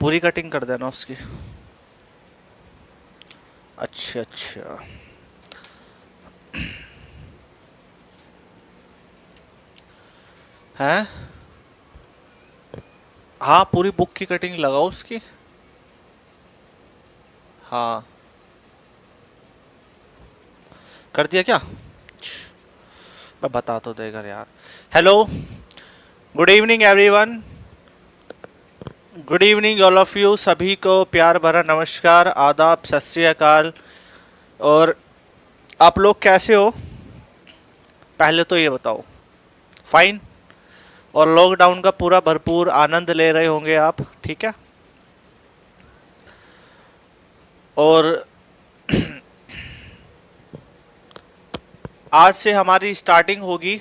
पूरी कटिंग कर देना उसकी। अच्छा अच्छा, हैं? हाँ, पूरी बुक की कटिंग लगाओ उसकी। हाँ, कर दिया क्या? मैं बता तो देगा यार। Hello, good evening everyone. Good evening all of you, सभी को प्यार भरा नमस्कार, आदाब, सत श्री अकाल। और आप लोग कैसे हो? पहले तो ये बताओ। फाइन। और लॉकडाउन का पूरा भरपूर आनंद ले रहे होंगे आप, ठीक है? और आज से हमारी स्टार्टिंग होगी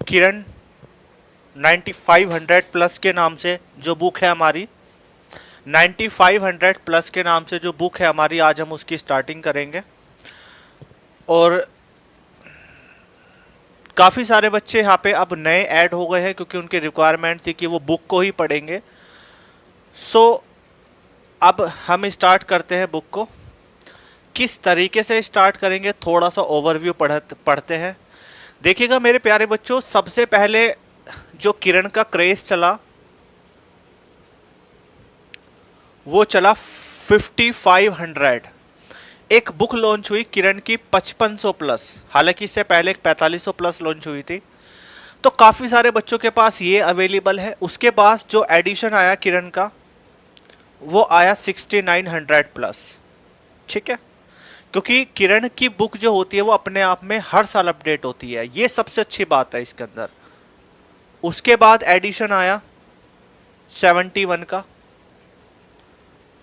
किरण 9500 प्लस के नाम से जो बुक है हमारी। 9500 प्लस के नाम से जो बुक है हमारी, आज हम उसकी स्टार्टिंग करेंगे। और काफ़ी सारे बच्चे यहाँ पे अब नए ऐड हो गए हैं क्योंकि उनकी रिक्वायरमेंट थी कि वो बुक को ही पढ़ेंगे। सो अब हम स्टार्ट करते हैं बुक को। किस तरीके से स्टार्ट करेंगे, थोड़ा सा ओवरव्यू पढ़ते हैं। देखिएगा मेरे प्यारे बच्चों, सबसे पहले जो किरण का क्रेज चला वो चला 5500। एक बुक लॉन्च हुई किरण की 5500 प्लस, हालांकि इससे पहले एक 4500 प्लस लॉन्च हुई थी। तो काफ़ी सारे बच्चों के पास ये अवेलेबल है। उसके बाद जो एडिशन आया किरण का वो आया 6900 प्लस, ठीक है? क्योंकि किरण की बुक जो होती है वो अपने आप में हर साल अपडेट होती है, ये सबसे अच्छी बात है इसके अंदर। उसके बाद एडिशन आया 71 का।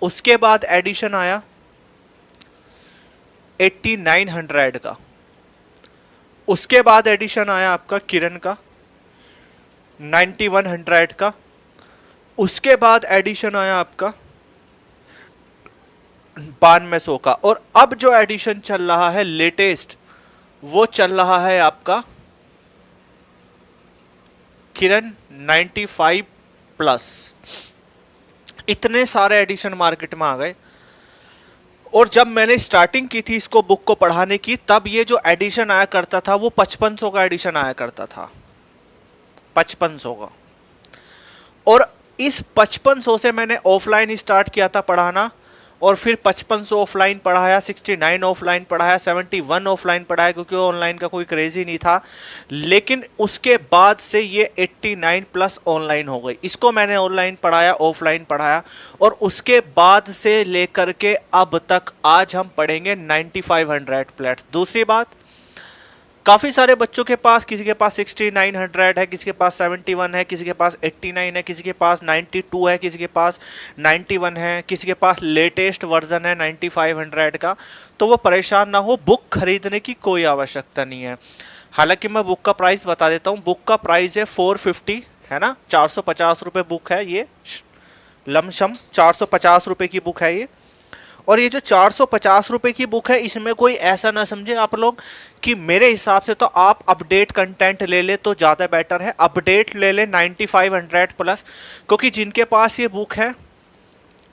उसके बाद एडिशन आया 8900 का। उसके बाद एडिशन आया आपका किरण का 9100 का। उसके बाद एडिशन आया आपका 9200 का। और अब जो एडिशन चल रहा है लेटेस्ट, वो चल रहा है आपका किरण 95 प्लस। इतने सारे एडिशन मार्केट में आ गए। और जब मैंने स्टार्टिंग की थी इसको बुक को पढ़ाने की, तब ये जो एडिशन आया करता था वो 5500 का एडिशन आया करता था, 5500 का। और इस 5500 से मैंने ऑफलाइन स्टार्ट किया था पढ़ाना, और फिर 5500 ऑफलाइन पढ़ाया, 69 ऑफलाइन पढ़ाया, 71 ऑफलाइन पढ़ाया क्योंकि ऑनलाइन का कोई क्रेज ही नहीं था। लेकिन उसके बाद से ये 89 प्लस ऑनलाइन हो गई। इसको मैंने ऑनलाइन पढ़ाया, ऑफलाइन पढ़ाया, और उसके बाद से लेकर के अब तक आज हम पढ़ेंगे 9500 प्लस। दूसरी बात, काफ़ी सारे बच्चों के पास, किसी के पास 6900 है, किसी के पास 71 है, किसी के पास 89 है, किसी के पास 92 है, किसी के पास 91 है, किसी के पास लेटेस्ट वर्जन है 9500 का। तो वो परेशान ना हो, बुक खरीदने की कोई आवश्यकता नहीं है। हालांकि मैं बुक का प्राइस बता देता हूँ। बुक का प्राइस है 450, है ना, 450 रुपये बुक है ये, लमसम 450 रुपये की बुक है ये। और ये जो 450 रुपये की बुक है, इसमें कोई ऐसा ना समझे आप लोग कि मेरे हिसाब से तो आप अपडेट कंटेंट ले ले तो ज़्यादा बेटर है। अपडेट ले ले 9500 प्लस, क्योंकि जिनके पास ये बुक है,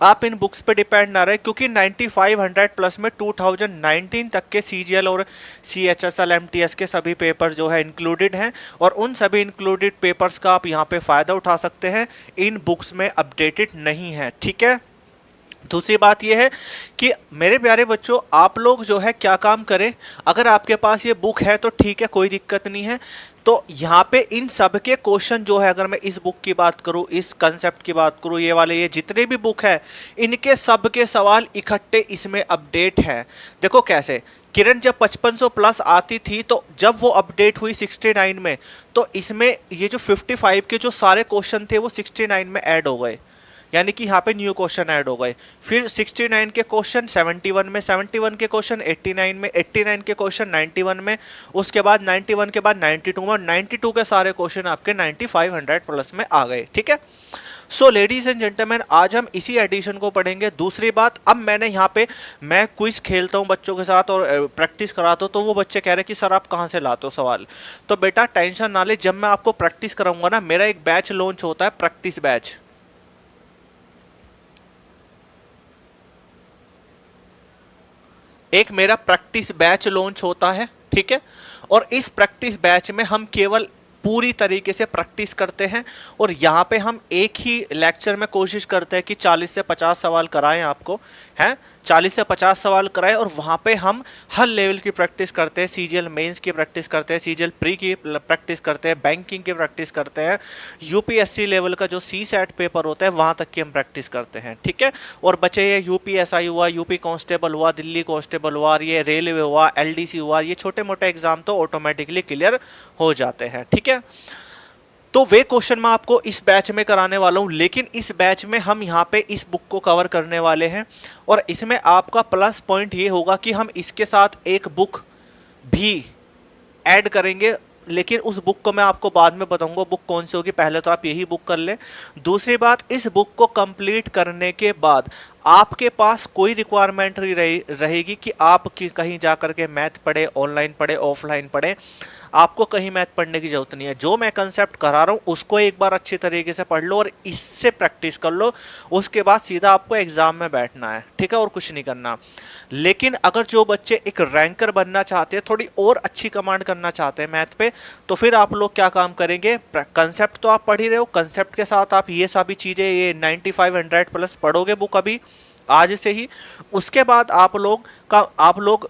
आप इन बुक्स पे डिपेंड ना रहे, क्योंकि 9500 प्लस में 2019 तक के CGL और CHSL MTS के सभी पेपर जो है इंक्लूडेड हैं। और उन सभी इंक्लूडेड पेपर्स का आप यहाँ पे फ़ायदा उठा सकते हैं, इन बुक्स में अपडेटेड नहीं है, ठीक है? दूसरी बात यह है कि मेरे प्यारे बच्चों, आप लोग जो है क्या काम करें, अगर आपके पास ये बुक है तो ठीक है, कोई दिक्कत नहीं है। तो यहाँ पे इन सब के क्वेश्चन जो है, अगर मैं इस बुक की बात करूँ, इस कंसेप्ट की बात करूँ, ये वाले ये जितने भी बुक है, इनके सब के सवाल इकट्ठे इसमें अपडेट है। देखो कैसे, किरण जब 5500 प्लस आती थी, तो जब वो अपडेट हुई 69 में, तो इसमें ये जो 55 के जो सारे क्वेश्चन थे वो 69 में ऐड हो गए, यानी कि यहाँ पे न्यू क्वेश्चन ऐड हो गए। फिर 69 के क्वेश्चन 71 में, 71 के क्वेश्चन 89 में, 89 के क्वेश्चन 91 में, उसके बाद 91 के बाद 92 में, और 92 के सारे क्वेश्चन आपके 9500 प्लस में आ गए, ठीक है? सो लेडीज एंड जेंटलमैन, आज हम इसी एडिशन को पढ़ेंगे। दूसरी बात, अब मैंने यहाँ पे मैं क्विज खेलता हूँ बच्चों के साथ और प्रैक्टिस कराता हूँ, तो वो बच्चे कह रहे हैं कि सर आप कहाँ से लाते हो सवाल। तो बेटा टेंशन ना ले, जब मैं आपको प्रैक्टिस कराऊंगा ना, मेरा एक बैच लॉन्च होता है, प्रैक्टिस बैच। एक मेरा प्रैक्टिस बैच लॉन्च होता है, ठीक है, और इस प्रैक्टिस बैच में हम केवल पूरी तरीके से प्रैक्टिस करते हैं और यहाँ पे हम एक ही लेक्चर में कोशिश करते हैं कि 40 से 50 सवाल कराएं आपको, हैं 40 से 50 सवाल कराएं और वहाँ पे हम हर लेवल की प्रैक्टिस करते हैं। सीजीएल मेंस की प्रैक्टिस करते हैं, सीजीएल प्री की प्रैक्टिस करते हैं, बैंकिंग की प्रैक्टिस करते हैं, यूपीएससी लेवल का जो सीसैट पेपर होता है वहाँ तक की हम प्रैक्टिस करते हैं, ठीक है। और बचे ये यूपीएसआई हुआ, यूपी कांस्टेबल हुआ, दिल्ली कांस्टेबल हुआ, ये रेलवे हुआ, एलडीसी हुआ, ये छोटे मोटे एग्जाम तो ऑटोमेटिकली क्लियर हो जाते हैं, ठीक है। तो वे क्वेश्चन मैं आपको इस बैच में कराने वाला हूं, लेकिन इस बैच में हम यहाँ पे इस बुक को कवर करने वाले हैं और इसमें आपका प्लस पॉइंट ये होगा कि हम इसके साथ एक बुक भी ऐड करेंगे, लेकिन उस बुक को मैं आपको बाद में बताऊंगा बुक कौन सी होगी, पहले तो आप यही बुक कर लें। दूसरी बात, इस बुक को कंप्लीट करने के बाद आपके पास कोई रिक्वायरमेंट नहीं रहेगी कि आप कहीं जा करके मैथ पढ़े, ऑनलाइन पढ़े, ऑफलाइन पढ़े, आपको कहीं मैथ पढ़ने की जरूरत नहीं है। जो मैं कंसेप्ट करा रहा हूँ उसको एक बार अच्छी तरीके से पढ़ लो और इससे प्रैक्टिस कर लो, उसके बाद सीधा आपको एग्जाम में बैठना है, ठीक है, और कुछ नहीं करना। लेकिन अगर जो बच्चे एक रैंकर बनना चाहते हैं, थोड़ी और अच्छी कमांड करना चाहते हैं मैथ पे, तो फिर आप लोग क्या काम करेंगे, कंसेप्ट तो आप पढ़ ही रहे हो, कंसेप्ट के साथ आप ये सभी चीज़ें, ये 9500 प्लस पढ़ोगे बुक अभी आज से ही। उसके बाद आप लोग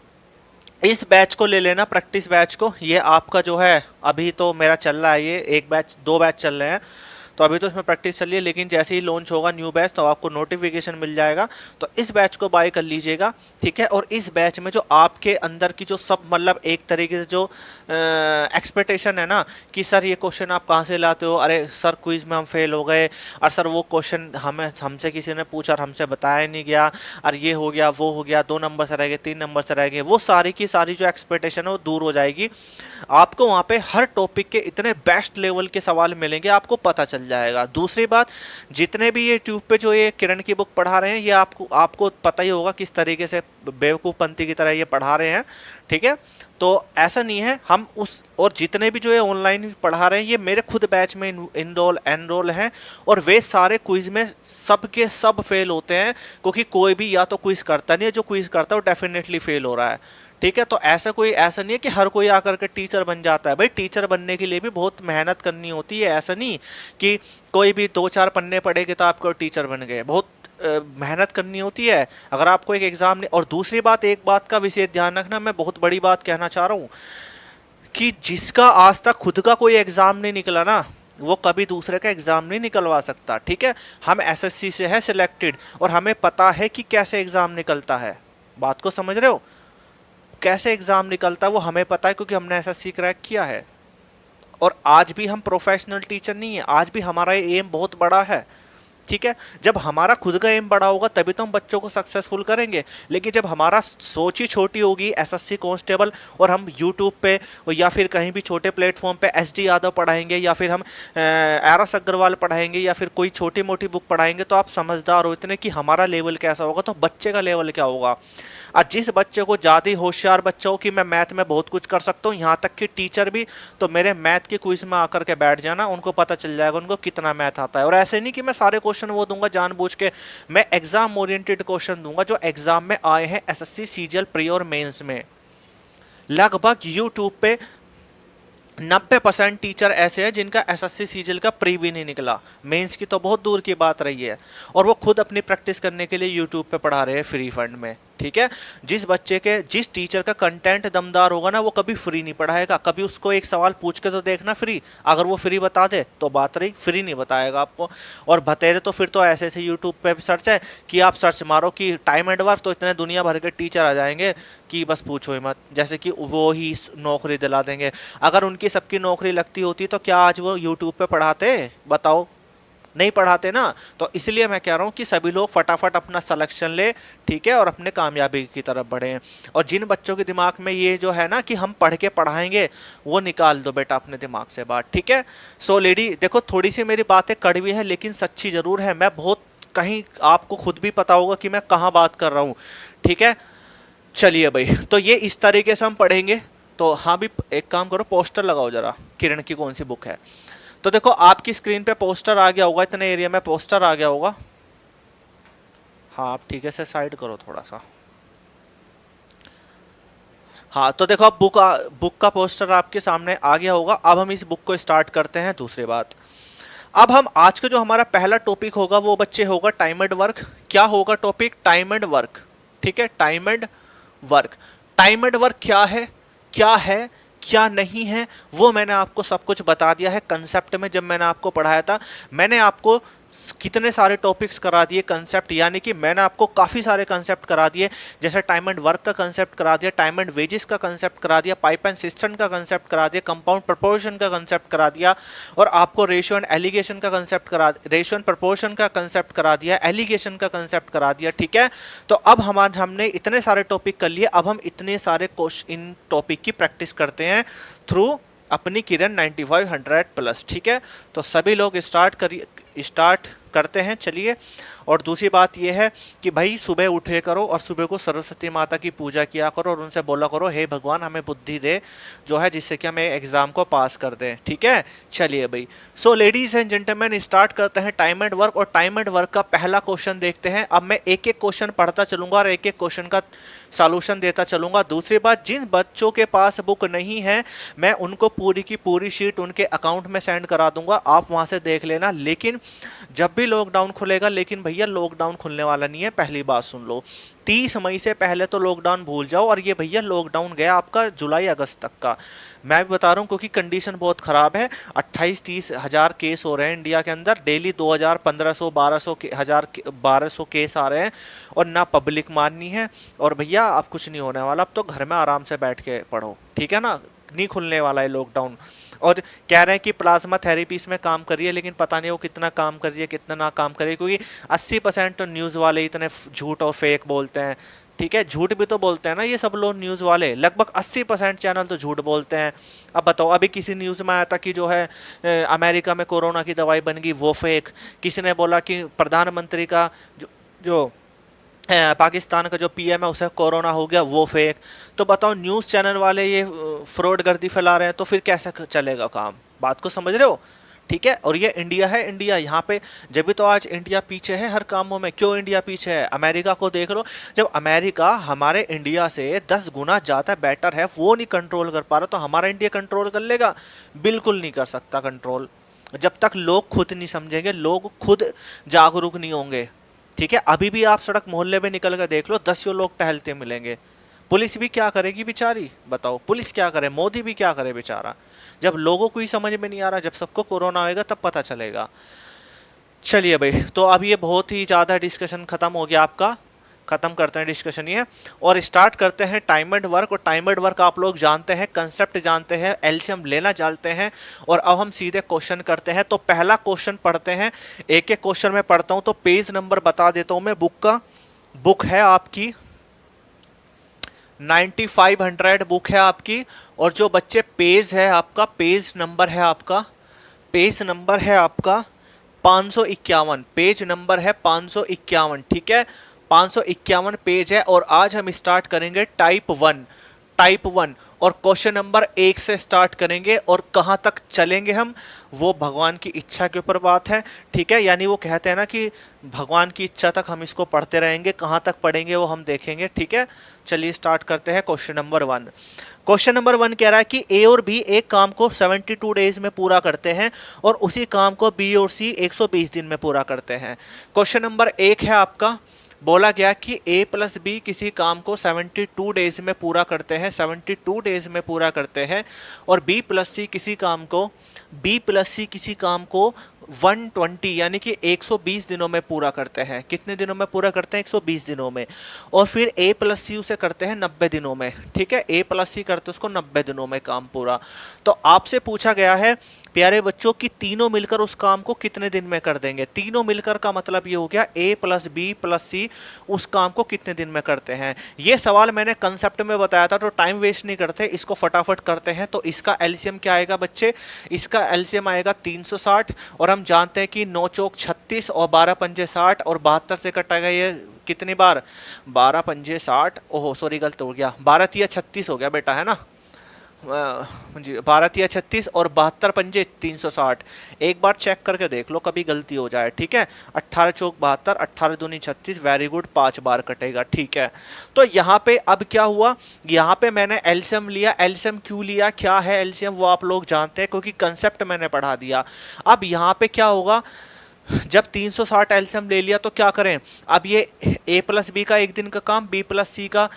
इस बैच को ले लेना, प्रैक्टिस बैच को। ये आपका जो है अभी तो मेरा चल रहा है, ये एक बैच, 2 बैच चल रहे हैं, तो अभी तो इसमें प्रैक्टिस चल रही है, लेकिन जैसे ही लॉन्च होगा न्यू बैच तो आपको नोटिफिकेशन मिल जाएगा, तो इस बैच को बाय कर लीजिएगा, ठीक है। और इस बैच में जो आपके अंदर की जो सब मतलब एक तरीके से जो एक्सपेक्टेशन है ना कि सर ये क्वेश्चन आप कहाँ से लाते हो, अरे सर क्विज में हम फेल हो गए, और सर वो क्वेश्चन हमसे किसी ने पूछा और हमसे बताया नहीं गया, और ये हो गया वो हो गया, 2 नंबर से रह गए, 3 नंबर से रह गए, वो सारी की सारी जो एक्सपेक्टेशन है वो दूर हो जाएगी। आपको वहाँ पे हर टॉपिक के इतने बेस्ट लेवल के सवाल मिलेंगे, आपको पता चल जाएगा। दूसरी बात, जितने भी ये ट्यूब पे जो ये किरण की बुक पढ़ा रहे हैं, ये आपको पता ही होगा किस तरीके से बेवकूफ़पंती की तरह ये पढ़ा रहे हैं, ठीक है। तो ऐसा नहीं है, हम उस और जितने भी जो है ऑनलाइन पढ़ा रहे हैं ये मेरे खुद बैच में एनरोल हैं, और वे सारे क्विज में सब के सब फेल होते हैं, क्योंकि कोई भी या तो क्विज करता नहीं है, जो क्विज करता है वो डेफिनेटली फेल हो रहा है, ठीक है। तो ऐसा नहीं है कि हर कोई आकर के टीचर बन जाता है। भाई टीचर बनने के लिए भी बहुत मेहनत करनी होती है, ऐसा नहीं कि कोई भी 2-4 पन्ने पढ़े तो आपको टीचर बन गए, बहुत मेहनत करनी होती है अगर आपको एक एग्जाम नहीं। और दूसरी बात, एक बात का विशेष ध्यान रखना, मैं बहुत बड़ी बात कहना चाह रहा हूँ कि जिसका आज तक खुद का कोई एग्जाम नहीं निकला ना, वो कभी दूसरे का एग्जाम नहीं निकलवा सकता, ठीक है। हम एसएससी से है सिलेक्टेड और हमें पता है कि कैसे एग्जाम निकलता है, बात को समझ रहे हो, कैसे एग्जाम निकलता है वो हमें पता है, क्योंकि हमने एसएससी क्रैक किया है। और आज भी हम प्रोफेशनल टीचर नहीं है, आज भी हमारा एम बहुत बड़ा है, ठीक है। जब हमारा खुद का एम बड़ा होगा तभी तो हम बच्चों को सक्सेसफुल करेंगे, लेकिन जब हमारा सोच ही छोटी होगी, एसएससी कांस्टेबल, और हम यूट्यूब पे या फिर कहीं भी छोटे प्लेटफॉर्म पे एसडी यादव पढ़ाएंगे या फिर हम आरएस अग्रवाल पढ़ाएंगे या फिर कोई छोटी मोटी बुक पढ़ाएंगे, तो आप समझदार हो इतने कि हमारा लेवल कैसा होगा, तो बच्चे का लेवल क्या होगा। आज जिस बच्चे को ज़्यादा ही होशियार बच्चा हो कि मैं मैथ में बहुत कुछ कर सकता हूँ, यहाँ तक कि टीचर भी, तो मेरे मैथ के क्विज में आकर के बैठ जाना, उनको पता चल जाएगा उनको कितना मैथ आता है। और ऐसे नहीं कि मैं सारे क्वेश्चन वो दूंगा जानबूझ के, मैं एग्जाम ओरिएंटेड क्वेश्चन दूंगा जो एग्जाम में आए हैं एसएससी सीजीएल प्री और मेंस में। लगभग यूट्यूब पे 90% टीचर ऐसे हैं जिनका एसएससी सीजीएल का प्री भी नहीं निकला, मेंस की तो बहुत दूर की बात रही है, और वो खुद अपनी प्रैक्टिस करने के लिए यूट्यूब पे पढ़ा रहे हैं फ्री फंड में, ठीक है। जिस टीचर का कंटेंट दमदार होगा ना, वो कभी फ्री नहीं पढ़ाएगा, कभी उसको एक सवाल पूछ के तो देखना फ्री, अगर वो फ्री बता दे तो बात रही, फ्री नहीं बताएगा आपको। और बतेरे तो फिर तो ऐसे ऐसे यूट्यूब पे सर्च है कि आप सर्च मारो कि टाइम एंड वर्क, तो इतने दुनिया भर के टीचर आ जाएंगे कि बस पूछो ही मत, जैसे कि वो ही नौकरी दिला देंगे। अगर उनकी सबकी नौकरी लगती होती तो क्या आज वो यूट्यूब पे पढ़ाते, बताओ, नहीं पढ़ाते ना। तो इसलिए मैं कह रहा हूँ कि सभी लोग फटाफट अपना सिलेक्शन ले, ठीक है, और अपने कामयाबी की तरफ बढ़ें। और जिन बच्चों के दिमाग में ये जो है ना कि हम पढ़ के पढ़ाएंगे, वो निकाल दो बेटा अपने दिमाग से बात, ठीक है। सो लेडी देखो, थोड़ी सी मेरी बातें कड़वी है लेकिन सच्ची ज़रूर है, मैं बहुत कहीं आपको खुद भी पता होगा कि मैं कहाँ बात कर रहा हूँ, ठीक है। चलिए भाई, तो ये इस तरीके से हम पढ़ेंगे। तो हाँ भी एक काम करो, पोस्टर लगाओ जरा, किरण की कौन सी बुक है। तो देखो आपकी स्क्रीन पे पोस्टर आ गया होगा, इतने एरिया में पोस्टर आ गया होगा। हाँ आप ठीक है से साइड करो थोड़ा सा, हाँ, तो देखो अब बुक का पोस्टर आपके सामने आ गया होगा। अब हम इस बुक को स्टार्ट करते हैं। दूसरी बात, अब हम आज का जो हमारा पहला टॉपिक होगा वो बच्चे होगा टाइम एंड वर्क। क्या होगा टॉपिक? Time and work. ठीक है, time and work. Time and work क्या है क्या नहीं है, वो मैंने आपको सब कुछ बता दिया है कंसेप्ट में। जब मैंने आपको पढ़ाया था, मैंने आपको कितने सारे टॉपिक्स करा दिए कंसेप्ट, यानी कि मैंने आपको काफ़ी सारे कंसेप्ट करा दिए। जैसे टाइम एंड वर्क का कंसेप्ट करा दिया, टाइम एंड वेजेस का कंसेप्ट करा दिया, पाइप एंड सिस्टम का कंसेप्ट करा दिया, कंपाउंड प्रपोर्शन का कंसेप्ट करा दिया, और आपको रेशियो एंड एलिगेशन का कंसेप्ट रेशियो एंड प्रपोर्शन का कंसेप्ट करा दिया, एलिगेशन का कंसेप्ट करा दिया। ठीक है, तो अब हमने इतने सारे टॉपिक कर लिए। अब हम इतने सारे क्वेश्चन इन टॉपिक की प्रैक्टिस करते हैं थ्रू अपनी किरण 9500 प्लस। ठीक है, तो सभी लोग स्टार्ट करते हैं। चलिए, और दूसरी बात यह है कि भाई सुबह उठे करो और सुबह को सरस्वती माता की पूजा किया करो और उनसे बोला करो, हे भगवान हमें बुद्धि दे जो है, जिससे कि हमें एग्जाम को पास कर दें। ठीक है, चलिए भाई। So ladies and gentleman, start करते हैं टाइम एंड वर्क। और टाइम एंड वर्क का पहला क्वेश्चन देखते हैं। अब मैं एक एक क्वेश्चन पढ़ता चलूंगा और एक एक क्वेश्चन का सॉल्यूशन देता चलूंगा। दूसरी बात, जिन बच्चों के पास बुक नहीं है, मैं उनको पूरी की पूरी शीट उनके अकाउंट में सेंड करा दूंगा, आप वहां से देख लेना। लेकिन जब भी लॉकडाउन खुलेगा, लेकिन भैया लॉकडाउन खुलने वाला नहीं है, पहली बात सुन लो। 30 मई से पहले तो लॉकडाउन भूल जाओ। और ये भैया लॉकडाउन गया आपका जुलाई अगस्त तक का, मैं भी बता रहा हूँ, क्योंकि कंडीशन बहुत ख़राब है। 28-30 हज़ार केस हो रहे हैं इंडिया के अंदर डेली, 2000 1500 1200 केस आ रहे हैं, और ना पब्लिक माननी है। और भैया अब कुछ नहीं होने वाला, अब तो घर में आराम से बैठ के पढ़ो। ठीक है ना, नहीं खुलने वाला है लॉकडाउन। और कह रहे हैं कि प्लाज्मा थेरेपी इसमें काम कर रही है, लेकिन पता नहीं वो कितना काम कर रही है कितना ना काम कर रही है, क्योंकि 80% तो न्यूज़ वाले इतने झूठ और फेक बोलते हैं। ठीक है, झूठ भी तो बोलते हैं ना ये सब लोग, न्यूज़ वाले लगभग 80% चैनल तो झूठ बोलते हैं। अब बताओ, अभी किसी न्यूज़ में आया था कि जो है अमेरिका में कोरोना की दवाई बन गई, वो फेक। किसी ने बोला कि प्रधानमंत्री का जो पाकिस्तान का जो पीएम है उसे कोरोना हो गया, वो फेक। तो बताओ, न्यूज़ चैनल वाले ये फ्रॉड गर्दी फैला रहे हैं, तो फिर कैसे चलेगा काम? बात को समझ रहे हो? ठीक है, और ये इंडिया है, इंडिया यहाँ पे जब भी तो आज इंडिया पीछे है हर कामों में। क्यों इंडिया पीछे है? अमेरिका को देख लो, जब अमेरिका हमारे इंडिया से 10 गुना ज़्यादा बेटर है, वो नहीं कंट्रोल कर पा रहा, तो हमारा इंडिया कंट्रोल कर लेगा? बिल्कुल नहीं कर सकता कंट्रोल, जब तक लोग खुद नहीं समझेंगे, लोग खुद जागरूक नहीं होंगे। ठीक है, अभी भी आप सड़क मोहल्ले में निकल कर देख लो, 10 लोग टहलते मिलेंगे। पुलिस भी क्या करेगी बेचारी? बताओ, पुलिस क्या करे, मोदी भी क्या करे बेचारा? जब लोगों को ही समझ में नहीं आ रहा, जब सबको कोरोना आएगा तब पता चलेगा। चलिए भाई, तो अब ये बहुत ही ज़्यादा डिस्कशन खत्म हो गया आपका, खत्म करते हैं डिस्कशन ये, और स्टार्ट करते हैं टाइम एंड वर्क। और टाइम एंड वर्क आप लोग जानते हैं, कंसेप्ट जानते हैं, एलसीएम लेना जानते हैं। और अब हम सीधे क्वेश्चन करते हैं। तो पहला क्वेश्चन पढ़ते हैं, एक एक क्वेश्चन में पढ़ता हूं, तो पेज नंबर बता देता हूं मैं बुक का। बुक है आपकी 9500 बुक है आपकी। और जो बच्चे पेज है आपका, पेज नंबर है आपका 551, पेज नंबर है 551। ठीक है, 551 पेज है। और आज हम स्टार्ट करेंगे टाइप 1 और क्वेश्चन नंबर 1 से स्टार्ट करेंगे। और कहाँ तक चलेंगे हम, वो भगवान की इच्छा के ऊपर बात है। ठीक है, यानी वो कहते हैं ना कि भगवान की इच्छा तक हम इसको पढ़ते रहेंगे, कहाँ तक पढ़ेंगे वो हम देखेंगे। ठीक है, चलिए स्टार्ट करते हैं क्वेश्चन नंबर 1। क्वेश्चन नंबर 1 कह रहा है कि ए और बी एक काम को 72 डेज में पूरा करते हैं, और उसी काम को बी और सी 120 दिन में पूरा करते हैं। क्वेश्चन नंबर 1 है आपका, बोला गया कि ए प्लस बी किसी काम को 72 डेज में पूरा करते हैं, 72 डेज में पूरा करते हैं। और बी प्लस सी किसी काम को 120 यानी कि 120 दिनों में पूरा करते हैं। कितने दिनों में पूरा करते हैं? 120 दिनों में। और फिर ए प्लस सी उसे करते हैं 90 दिनों में। ठीक है, ए प्लस सी करते हैं उसको 90 दिनों में काम पूरा। तो आपसे पूछा गया है प्यारे बच्चों कि तीनों मिलकर उस काम को कितने दिन में कर देंगे। तीनों मिलकर का मतलब ये हो गया ए प्लस बी प्लस सी उस काम को कितने दिन में करते हैं। ये सवाल मैंने कंसेप्ट में बताया था, तो टाइम वेस्ट नहीं करते, इसको फटाफट करते हैं। तो इसका एलसीएम क्या आएगा बच्चे? इसका एलसीएम आएगा 360। और हम जानते हैं कि 9 चौक 36 और 12 पंजे 60 और 72 से कटेगा ये कितनी बार? 12 पंजे 60, ओहो सॉरी गलत हो गया, 12 तिया 36 हो गया बेटा, है ना। जी 12×3 = 36 और 72 पंजे 360। एक बार चेक करके देख लो, कभी गलती हो जाए, ठीक है। 18 चौक 72, 18 दूनी 36, वेरी गुड, 5 बार कटेगा, ठीक है। तो यहाँ पे अब क्या हुआ, यहाँ पे मैंने एलसीएम लिया। एलसीएम क्यों लिया, क्या है एलसीएम वो आप लोग जानते हैं, क्योंकि कंसेप्ट मैंने पढ़ा दिया। अब यहाँ पे क्या होगा, जब 360 एलसीएम ले लिया तो क्या करें, अब ये a प्लस बी का एक दिन का काम, b प्लस सी का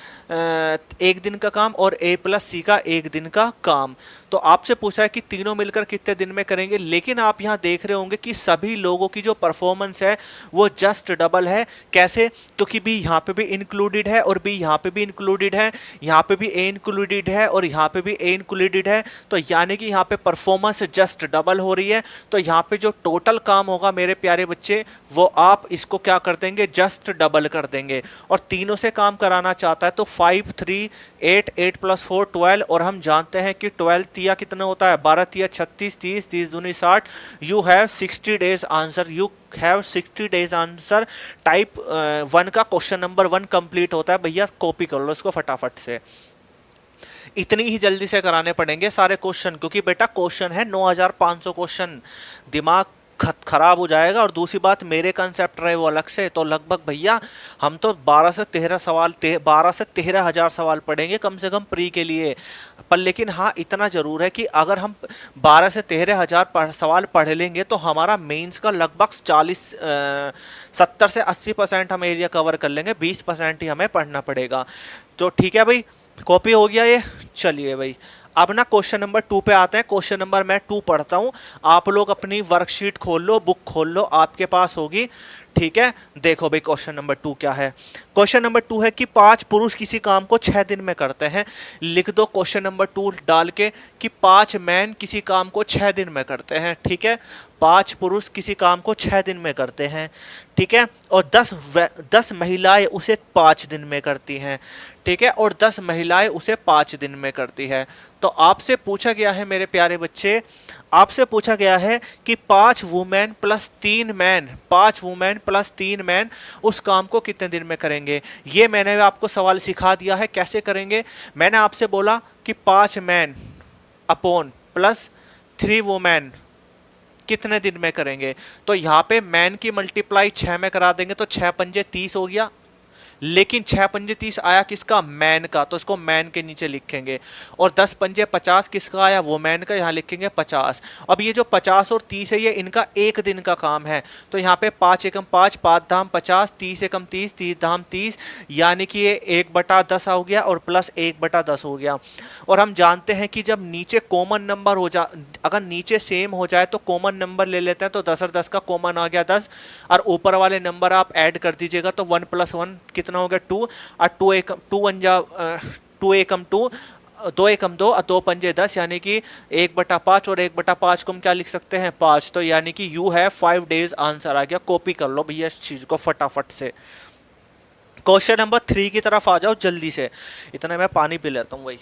एक दिन का काम और a प्लस सी का एक दिन का काम। तो आपसे पूछा है कि तीनों मिलकर कितने दिन में करेंगे, लेकिन आप यहाँ देख रहे होंगे कि सभी लोगों की जो परफॉर्मेंस है वो जस्ट डबल है। कैसे, क्योंकि b यहाँ पे भी इंक्लूडेड है और b यहाँ पे भी इंक्लूडेड है, यहाँ पे भी a इंक्लूडेड है और यहाँ पे भी a इंक्लूडेड है। तो यानी कि यहाँ पे परफॉर्मेंस जस्ट डबल हो रही है। तो यहाँ पे जो टोटल काम होगा मेरे प्यारे बच्चे, वो आप इसको क्या कर देंगे, जस्ट डबल कर देंगे। और तीनों से काम कराना चाहता है तो 5 3 8 8 + 4 12, और हम जानते हैं कि 12 तिया कितना होता है, 12 तिया 36, 30 30 दूनी 60। You have 60 days answer, you have 60 days answer. Type 1 का क्वेश्चन नंबर 1 कंप्लीट होता है। भैया कॉपी कर लो इसको फटाफट से, इतनी ही जल्दी से कराने पड़ेंगे सारे क्वेश्चन, क्योंकि बेटा क्वेश्चन है 9500 क्वेश्चन, दिमाग खराब हो जाएगा। और दूसरी बात, मेरे कंसेप्ट रहे वो अलग से। तो लगभग भैया हम तो 12 से 13 सवाल 12 से 13 हजार सवाल पढ़ेंगे कम से कम प्री के लिए। पर लेकिन हाँ इतना जरूर है कि अगर हम 12 से 13 हजार सवाल पढ़ लेंगे तो हमारा मेंस का लगभग 70 से 80% हम एरिया कवर कर लेंगे, 20% ही हमें पढ़ना पड़ेगा। तो ठीक है भाई, कॉपी हो गया ये। चलिए भाई, अब ना क्वेश्चन नंबर 2 पे आते हैं। क्वेश्चन नंबर मैं 2 पढ़ता हूं, आप लोग अपनी वर्कशीट खोल लो, बुक खोल लो, आपके पास होगी, ठीक है। देखो भाई क्वेश्चन नंबर 2 क्या है। क्वेश्चन नंबर 2 है कि 5 पुरुष किसी काम को 6 दिन में करते हैं। लिख दो क्वेश्चन नंबर 2 डाल के कि 5 मैन किसी काम को 6 दिन में करते हैं, ठीक है। 5 पुरुष किसी काम को 6 दिन में करते हैं, ठीक है। और 10 महिलाएं उसे 5 दिन में करती हैं, ठीक है। और 10 महिलाएं उसे 5 दिन में करती है। तो आपसे पूछा गया है मेरे प्यारे बच्चे, आपसे पूछा गया है कि 5 women plus 3 man, 5 women plus 3 man उस काम को कितने दिन में करेंगे। ये मैंने आपको सवाल सिखा दिया है कैसे करेंगे। मैंने आपसे बोला कि 5 मैन अपॉन प्लस 3 वुमेन कितने दिन में करेंगे। तो यहाँ पे मैन की मल्टीप्लाई 6 में करा देंगे तो 6 पंजे 30 हो गया, लेकिन 6 पंजे 30 आया किसका, मैन का, तो इसको मैन के नीचे लिखेंगे। और 10 पंजे 50 किसका आया, वो मैन का, यहाँ लिखेंगे 50। अब ये जो 50 और 30 है ये इनका एक दिन का काम है। तो यहाँ पे 5 एकम 5, 5 धाम 50, 30 एकम 30, 30 धाम 30, यानी कि ये 1/10 हो गया और प्लस 1/10 हो गया। और हम जानते हैं कि जब नीचे कॉमन नंबर हो जा, अगर नीचे सेम हो जाए तो कॉमन नंबर ले लेते हैं। तो 10 और 10 का कॉमन आ गया 10, और ऊपर वाले नंबर आप ऐड कर दीजिएगा तो 1 + 1 कितना हो गया 2, और 2 एकम 2 एकम 2, 2 एकम 2 और 2 पंजे 10, यानी कि 1/5 और 1/5 को हम क्या लिख सकते हैं 5। तो यानी कि यू हैव 5 डेज आंसर आ गया। कॉपी कर लो भैया इस चीज को फटाफट से। क्वेश्चन नंबर 3 की तरफ आ जाओ जल्दी से, इतना मैं पानी पी लेता हूँ भाई।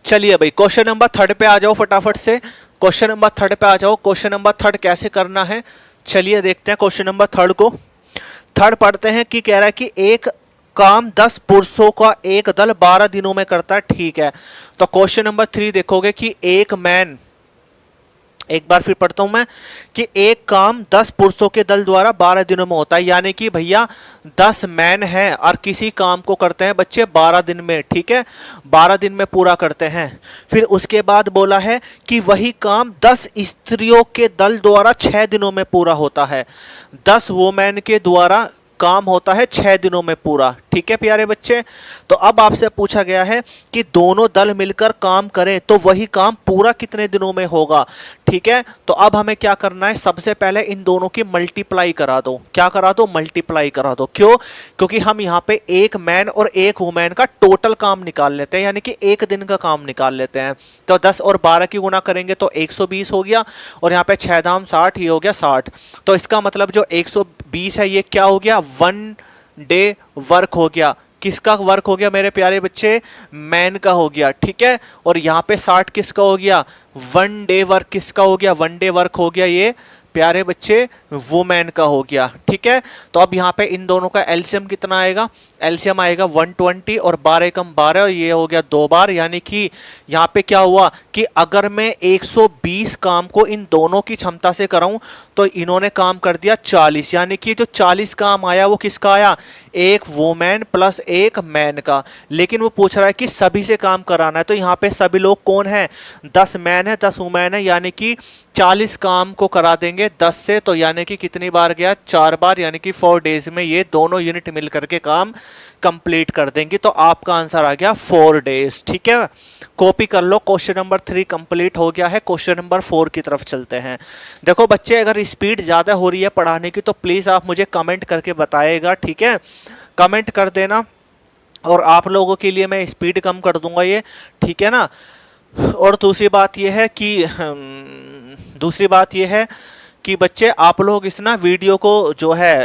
चलिए भाई क्वेश्चन नंबर 3 पे आ जाओ फटाफट से। क्वेश्चन नंबर 3 पे आ जाओ। क्वेश्चन नंबर 3 कैसे करना है, चलिए देखते हैं क्वेश्चन नंबर 3 को। 3 पढ़ते हैं कि कह रहा है कि एक काम 10 पुरुषों का एक दल 12 दिनों में करता है, ठीक है। तो क्वेश्चन नंबर 3 देखोगे कि एक मैन, एक बार फिर पढ़ता हूं मैं, कि एक काम 10 पुरुषों के दल द्वारा 12 दिनों में होता है। यानी कि भैया 10 मैन हैं और किसी काम को करते हैं बच्चे 12 दिन में, ठीक है, 12 दिन में पूरा करते हैं। फिर उसके बाद बोला है कि वही काम 10 स्त्रियों के दल द्वारा 6 दिनों में पूरा होता है। 10 वुमेन के द्वारा काम होता है 6 दिनों में पूरा, ठीक है प्यारे बच्चे। तो अब आपसे पूछा गया है कि दोनों दल मिलकर काम करें तो वही काम पूरा कितने दिनों में होगा, ठीक है। तो अब हमें क्या करना है, सबसे पहले इन दोनों की मल्टीप्लाई करा दो। क्या करा दो, मल्टीप्लाई करा दो। क्यों, क्योंकि हम यहाँ पे एक मैन और एक वुमेन का टोटल काम निकाल लेते हैं, यानी कि एक दिन का काम निकाल लेते हैं। तो 10 और 12 की गुणा करेंगे तो 120 हो गया, और यहाँ पे 6 दाम 60, ये हो गया 60। तो इसका मतलब जो 120 है ये क्या हो गया, 1 डे वर्क हो गया। किसका वर्क हो गया मेरे प्यारे बच्चे, मैन का हो गया, ठीक है। और यहाँ पे 60 किसका हो गया, 1 डे वर्क किसका हो गया, 1 डे वर्क हो गया ये प्यारे बच्चे वुमेन का हो गया। ठीक है, तो अब यहाँ पे इन दोनों का एलसीएम कितना आएगा, एलसीएम आएगा 120 और 12 कम 12 और ये हो गया 2 बार, यानी कि यहाँ पे क्या हुआ कि अगर मैं 120 काम को इन दोनों की क्षमता से कराऊं तो इन्होंने काम कर दिया 40, यानी कि जो 40 काम आया वो किसका आया, एक वुमेन प्लस एक मैन का। लेकिन वो पूछ रहा है कि सभी से काम कराना है, तो यहाँ पे सभी लोग कौन है, 10 मैन है 10 वुमेन है, यानी कि 40 काम को करा देंगे 10 से, तो यानी कि कितनी बार गया, 4 बार, यानी कि 4 डेज में ये दोनों यूनिट मिल करके काम कंप्लीट कर देंगे। तो आपका आंसर आ गया 4 डेज। ठीक है, कॉपी कर लो, क्वेश्चन नंबर 3 कंप्लीट हो गया है। क्वेश्चन नंबर 4 की तरफ चलते हैं। देखो बच्चे, अगर स्पीड ज़्यादा हो रही है पढ़ाने की तो प्लीज़ आप मुझे कमेंट करके बताइएगा। ठीक है, कमेंट कर देना और आप लोगों के लिए मैं स्पीड कम कर दूंगा ये। ठीक है ना, और दूसरी बात यह है कि बच्चे आप लोग इस ना वीडियो को जो है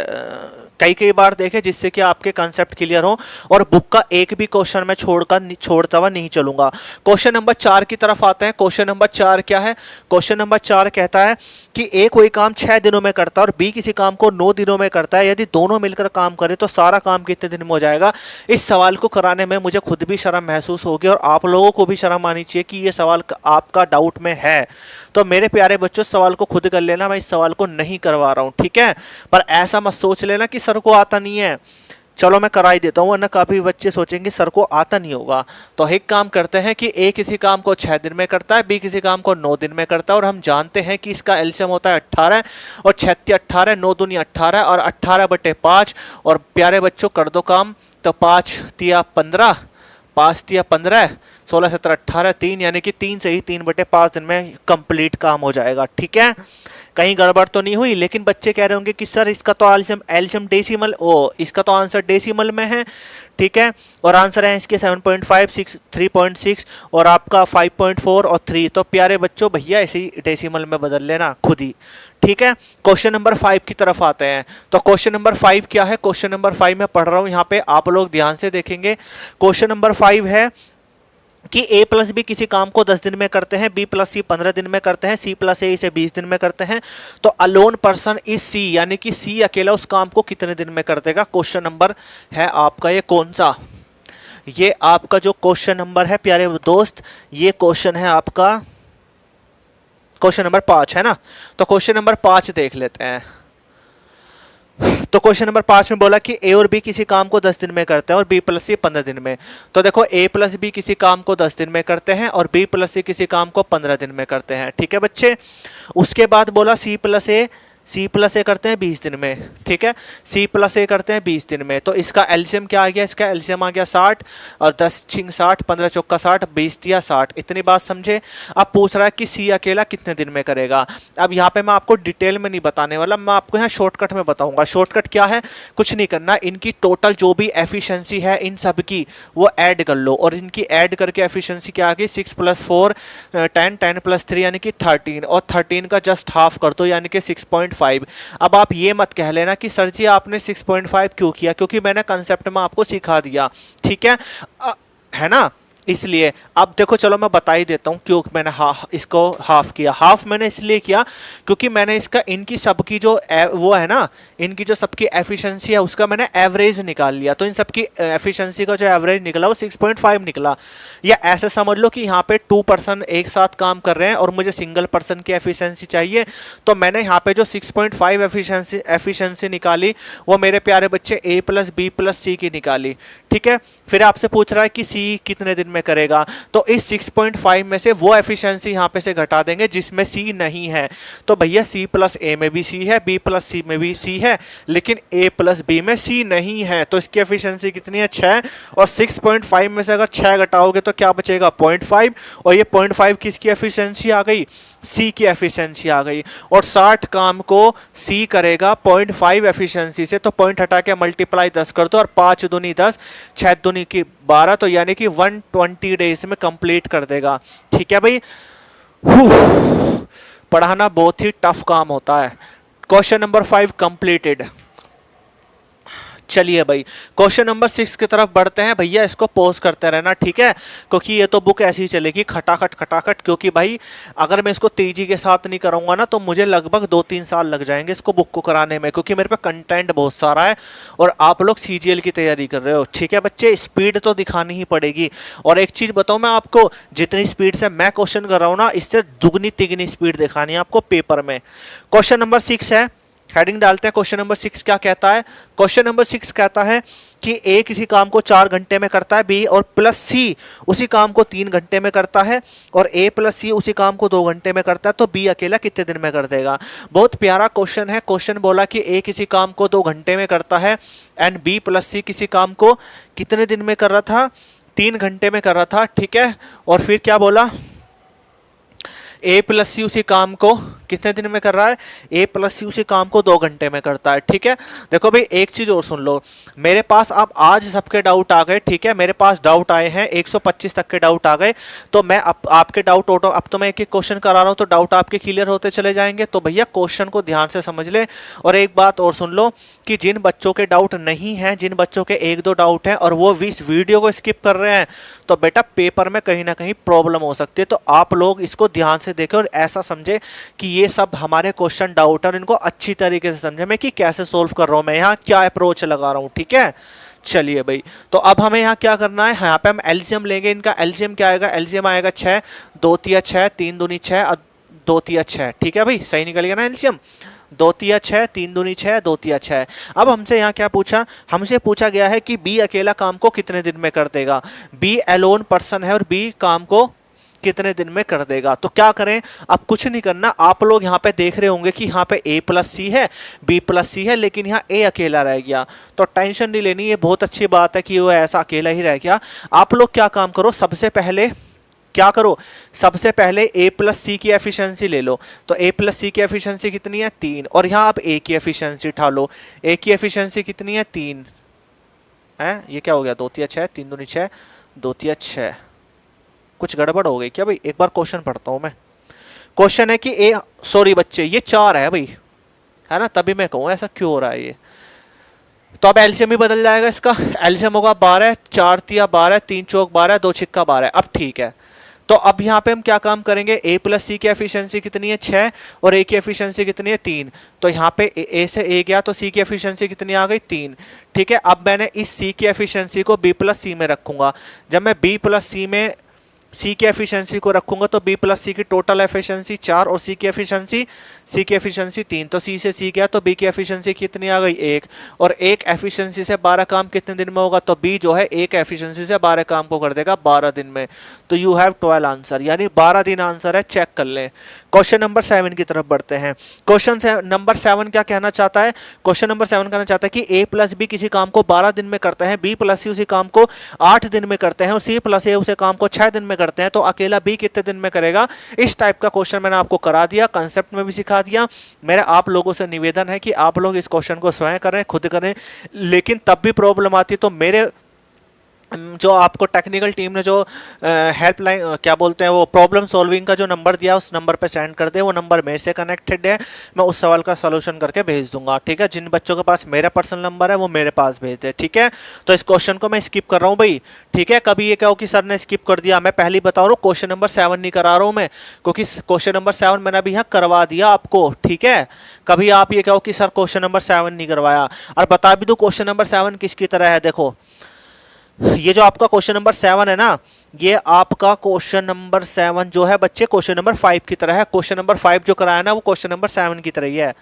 कई बार देखें, जिससे कि आपके कंसेप्ट क्लियर हो, और बुक का एक भी क्वेश्चन मैं छोड़ता हुआ नहीं चलूंगा। क्वेश्चन नंबर 4 की तरफ आते हैं। क्वेश्चन नंबर 4 क्या है, क्वेश्चन नंबर 4 कहता है कि ए कोई काम 6 दिनों में करता है और बी किसी काम को 9 दिनों में करता है, यदि दोनों मिलकर काम करे तो सारा काम कितने दिन में हो जाएगा। इस सवाल को कराने में मुझे खुद भी शर्म महसूस होगी और आप लोगों को भी शर्म आनी चाहिए कि ये सवाल आपका डाउट में है। तो मेरे प्यारे बच्चों, सवाल को खुद कर लेना, मैं इस सवाल को नहीं करवा रहा हूं। ठीक है, पर ऐसा मत सोच लेना कि सर को आता नहीं है, चलो मैं करा ही देता हूँ, वरना काफी बच्चे सोचेंगे सर को आता नहीं होगा। तो एक काम करते हैं कि ए किसी काम को 6 दिन में करता है, बी किसी काम को 9 दिन में करता है, और हम जानते हैं कि इसका एलसीएम होता है 18 और 6 18, 9 दूनी 18 और 18/5। और प्यारे बच्चों कर दो काम, तो 5 तिया 15, 5 तिया 15, 16 17 18, 3, यानी कि 3 से ही 3/5 दिन में कंप्लीट काम हो जाएगा। ठीक है, कहीं गड़बड़ तो नहीं हुई। लेकिन बच्चे कह रहे होंगे कि सर इसका तो एलसीएम डेसिमल, इसका तो आंसर डेसिमल में है। ठीक है, और आंसर है इसके 7.5, 6, 3.6 और आपका 5.4 और 3। तो प्यारे बच्चों भैया इसी डेसिमल में बदल लेना खुद ही। ठीक है, क्वेश्चन नंबर 5 की तरफ आते हैं। तो क्वेश्चन नंबर 5 क्या है, क्वेश्चन नंबर 5 मैं पढ़ रहा हूं, यहाँ पे आप लोग ध्यान से देखेंगे। क्वेश्चन नंबर 5 है कि ए प्लस बी किसी काम को 10 दिन में करते हैं, बी प्लस सी 15 दिन में करते हैं, सी प्लस ए इसे 20 दिन में करते हैं, तो अलोन पर्सन इज सी, यानी कि सी अकेला उस काम को कितने दिन में कर देगा। क्वेश्चन नंबर है आपका ये कौन सा, ये आपका जो क्वेश्चन नंबर है प्यारे दोस्त, ये क्वेश्चन है आपका क्वेश्चन नंबर 5 है ना। तो क्वेश्चन नंबर 5 देख लेते हैं। तो क्वेश्चन नंबर 5 में बोला कि ए और बी किसी काम को 10 दिन में करते हैं और बी प्लस सी 15 दिन में। तो देखो ए प्लस बी किसी काम को 10 दिन में करते हैं और बी प्लस सी किसी काम को 15 दिन में करते हैं। ठीक है बच्चे, उसके बाद बोला सी प्लस ए करते हैं 20 दिन में। ठीक है, सी प्लस ए करते हैं 20 दिन में। तो इसका एलसीएम क्या आ गया, इसका एलसीएम आ गया 60 और 10 छिंग 60, 15 चौका 60, 20 दिया 60। इतनी बात समझे। अब पूछ रहा है कि सी अकेला कितने दिन में करेगा। अब यहाँ पे मैं आपको डिटेल में नहीं बताने वाला, मैं आपको यहाँ शॉर्टकट में बताऊंगा। शॉर्टकट क्या है, कुछ नहीं करना, इनकी टोटल जो भी एफिशिएंसी है इन सब की वो ऐड कर लो, और इनकी ऐड करके एफिशिएंसी क्या आ गई, 6 + 4 10, 10 + 3 यानी कि 13, और 13 का जस्ट हाफ कर दो यानी कि 6.5। अब आप ये मत कह लेना कि सर जी आपने 6.5 क्यों किया, क्योंकि मैंने कंसेप्ट में आपको सिखा दिया। ठीक है ना, इसलिए अब देखो चलो मैं बता ही देता हूँ क्यों मैंने इसको हाफ किया। हाफ मैंने इसलिए किया क्योंकि मैंने इसका इनकी सबकी जो वो है ना, इनकी जो सबकी एफिशिएंसी है उसका मैंने एवरेज निकाल लिया। तो इन सबकी एफिशिएंसी का जो एवरेज निकला वो 6.5 निकला। या ऐसे समझ लो कि यहाँ पे 2 पर्सन एक साथ काम कर रहे हैं और मुझे सिंगल पर्सन की एफिशिएंसी चाहिए, तो मैंने यहाँ पे जो 6.5 एफिशिएंसी निकाली वो मेरे प्यारे बच्चे ए प्लस बी प्लस सी की निकाली। ठीक है, फिर आपसे पूछ रहा है कि सी कितने दिन में करेगा, तो इस 6.5 में से वो एफिशिएंसी यहाँ पे से घटा देंगे जिसमें सी नहीं है। तो भैया सी प्लस ए में भी सी है, बी प्लस सी में भी सी है, लेकिन ए प्लस बी में सी नहीं है। तो इसकी एफिशिएंसी कितनी है, 6, और 6.5 में से अगर 6 घटाओगे तो क्या बचेगा, 0.5, और ये 0.5 किसकी एफिशिएंसी आ गई, सी की एफिशिएंसी आ गई। और 60 काम को सी करेगा 0.5 एफिशिएंसी से, तो पॉइंट हटा के मल्टीप्लाई 10 कर दो, और 5 दूनी 10, 6 दूनी की 12, तो यानी कि 120 डेज में कंप्लीट कर देगा। ठीक है भाई, पढ़ाना बहुत ही टफ काम होता है। Question number 5 completed. चलिए भाई क्वेश्चन नंबर 6 की तरफ बढ़ते हैं भैया, इसको पॉज करते रहना ठीक है, क्योंकि ये तो बुक ऐसी ही चलेगी खटाखट खटाखट, क्योंकि भाई अगर मैं इसको तेजी के साथ नहीं कराऊंगा ना तो मुझे लगभग 2-3 साल लग जाएंगे इसको बुक को कराने में, क्योंकि मेरे पे कंटेंट बहुत सारा है और आप लोग सीजीएल की तैयारी कर रहे हो ठीक है बच्चे, स्पीड तो दिखानी ही पड़ेगी। और एक चीज बताऊं मैं आपको, जितनी स्पीड से मैं क्वेश्चन कर रहा हूं ना इससे दुगनी तिगनी स्पीड दिखानी है आपको पेपर में। क्वेश्चन नंबर 6 है, हेडिंग डालते हैं। क्वेश्चन नंबर 6 क्या कहता है? क्वेश्चन नंबर 6 कहता है कि ए किसी काम को 4 घंटे में करता है, बी और प्लस सी उसी काम को 3 घंटे में करता है, और ए प्लस सी उसी काम को 2 घंटे में करता है, तो बी अकेला कितने दिन में कर देगा? बहुत प्यारा क्वेश्चन है। क्वेश्चन बोला कि ए किसी काम को 2 घंटे में करता है एंड बी प्लस सी किसी काम को कितने दिन में कर रहा था? 3 घंटे में कर रहा था ठीक है। और फिर क्या बोला? ए प्लस सी उसी काम को कितने दिन में कर रहा है? ए प्लस सी उसी काम को 2 घंटे में करता है ठीक है। देखो भाई एक चीज और सुन लो, मेरे पास अब आज सबके डाउट आ गए ठीक है, मेरे पास डाउट आए हैं 125 तक के डाउट आ गए, तो मैं आपके डाउट ऑटो, अब तो मैं एक एक क्वेश्चन करा रहा हूं तो डाउट आपके क्लियर होते चले जाएंगे। तो भैया क्वेश्चन को ध्यान से समझ ले। और एक बात और सुन लो कि जिन बच्चों के डाउट नहीं है, जिन बच्चों के 1-2 डाउट हैं और वो इस वीडियो को स्किप कर रहे हैं, तो बेटा पेपर में कहीं ना कहीं प्रॉब्लम हो सकती है। तो आप लोग इसको ध्यान से देखें और ऐसा समझे कि ये सब हमारे क्वेश्चन डाउट है और इनको अच्छी तरीके से समझे मैं कि कैसे सोल्व कर रहा हूं, मैं यहाँ क्या अप्रोच लगा रहा हूं ठीक है। चलिए भाई तो अब हमें यहाँ क्या करना है, यहाँ पे हम एलसीएम लेंगे। इनका एलसीएम क्या आएगा? एलसीएम आएगा 6, 2 तिया 6, 3 दूनी 6, 2 तिया 6 ठीक है भाई, सही निकल गया ना एलसीएम? 2 तिया 6, 3 दूनी 6, 2 तिया 6। अब हमसे यहाँ क्या पूछा? हमसे पूछा गया है कि बी अकेला काम को कितने दिन में कर देगा। बी एलोन पर्सन है और बी काम को कितने दिन में कर देगा। तो क्या करें? अब कुछ नहीं करना, आप लोग यहाँ पे देख रहे होंगे कि यहाँ पे ए प्लस सी है, बी प्लस सी है, लेकिन यहाँ ए अकेला रह गया, तो टेंशन नहीं लेनी, ये बहुत अच्छी बात है कि वो ऐसा अकेला ही रह गया। आप लोग क्या काम करो, सबसे पहले क्या करो, सबसे पहले ए प्लस सी की एफिशिएंसी ले लो। तो ए प्लस सी की एफिशिएंसी कितनी है? 3। और यहाँ आप ए की एफिशिएंसी उठा लो। ए की एफिशिएंसी कितनी है? 3 है। ये क्या हो गया? 2 तिया 6, 3 दूनी 6, 2 तिया 6। कुछ गड़बड़ हो गई क्या भाई? एक बार क्वेश्चन पढ़ता हूं मैं। क्वेश्चन है कि ए, सॉरी बच्चे ये 4 है भाई, है ना, तभी मैं कहूँ ऐसा क्यों हो रहा है ये। तो अब एलसीएम ही बदल जाएगा इसका, एलसीएम होगा 12, 4 तिया 12, 3 चौक 12, 2 छिक्का 12। अब ठीक है, तो अब यहाँ पे हम क्या काम करेंगे? ए प्लस सी की एफिशिएंसी कितनी है? 6, और ए की एफिशिएंसी कितनी है? 3। तो यहाँ पे ए से ए गया तो सी की एफिशिएंसी कितनी आ गई? 3 ठीक है। अब मैंने इस सी की एफिशिएंसी को बी प्लस सी में रखूंगा। जब मैं बी प्लस सी में सी की एफिशिएंसी को रखूंगा तो बी प्लस सी की टोटल एफिशिएंसी 4 और सी की एफिशिएंसी 3। तो सी से सी गया तो बी की एफिशिएंसी कितनी आ गई? 1। और एक एफिशिएंसी से 12 काम कितने दिन में होगा? तो बी जो है एक एफिशिएंसी से 12 काम को कर देगा 12 दिन में। तो यू हैव 12 आंसर, यानी 12 दिन आंसर है, चेक कर लें। क्वेश्चन नंबर 7 की तरफ बढ़ते हैं। क्वेश्चन नंबर 7 क्या कहना चाहता है? क्वेश्चन नंबर 7 कहना चाहता है कि ए प्लस बी किसी काम को 12 दिन में करते हैं, बी प्लस सी उसी काम को 8 दिन में करते हैं और सी प्लस ए उसे काम को 6 दिन में करते हैं, तो अकेला बी कितने दिन में करेगा? इस टाइप का क्वेश्चन मैंने आपको करा दिया, कंसेप्ट में भी सिखा दिया। मेरा आप लोगों से निवेदन है कि आप लोग इस क्वेश्चन को स्वयं करें, खुद करें, लेकिन तब भी प्रॉब्लम आती तो मेरे जो आपको टेक्निकल टीम ने जो हेल्पलाइन क्या बोलते हैं वो प्रॉब्लम सॉल्विंग का जो नंबर दिया उस नंबर पे सेंड कर दे। वो नंबर मेरे से कनेक्टेड है, मैं उस सवाल का सॉल्यूशन करके भेज दूंगा ठीक है। जिन बच्चों के पास मेरा पर्सनल नंबर है वो मेरे पास भेज दे ठीक है। तो इस क्वेश्चन को मैं स्किप कर रहा हूँ भाई ठीक है। कभी ये कहो कि सर ने स्किप कर दिया, मैं पहले बता रहा हूँ क्वेश्चन नंबर 7 नहीं करा रहा हूँ मैं, क्योंकि क्वेश्चन नंबर 7 मैंने अभी यहाँ करवा दिया आपको ठीक है। कभी आप ये कहो कि सर क्वेश्चन नंबर 7 नहीं करवाया। और बता भी दो क्वेश्चन नंबर 7 किसकी तरह है। देखो ये जो आपका क्वेश्चन नंबर 7 है ना, ये आपका क्वेश्चन नंबर 7 जो है बच्चे क्वेश्चन नंबर 5 की तरह है। क्वेश्चन नंबर 5 जो कराया ना वो क्वेश्चन नंबर 7 की तरह ही है।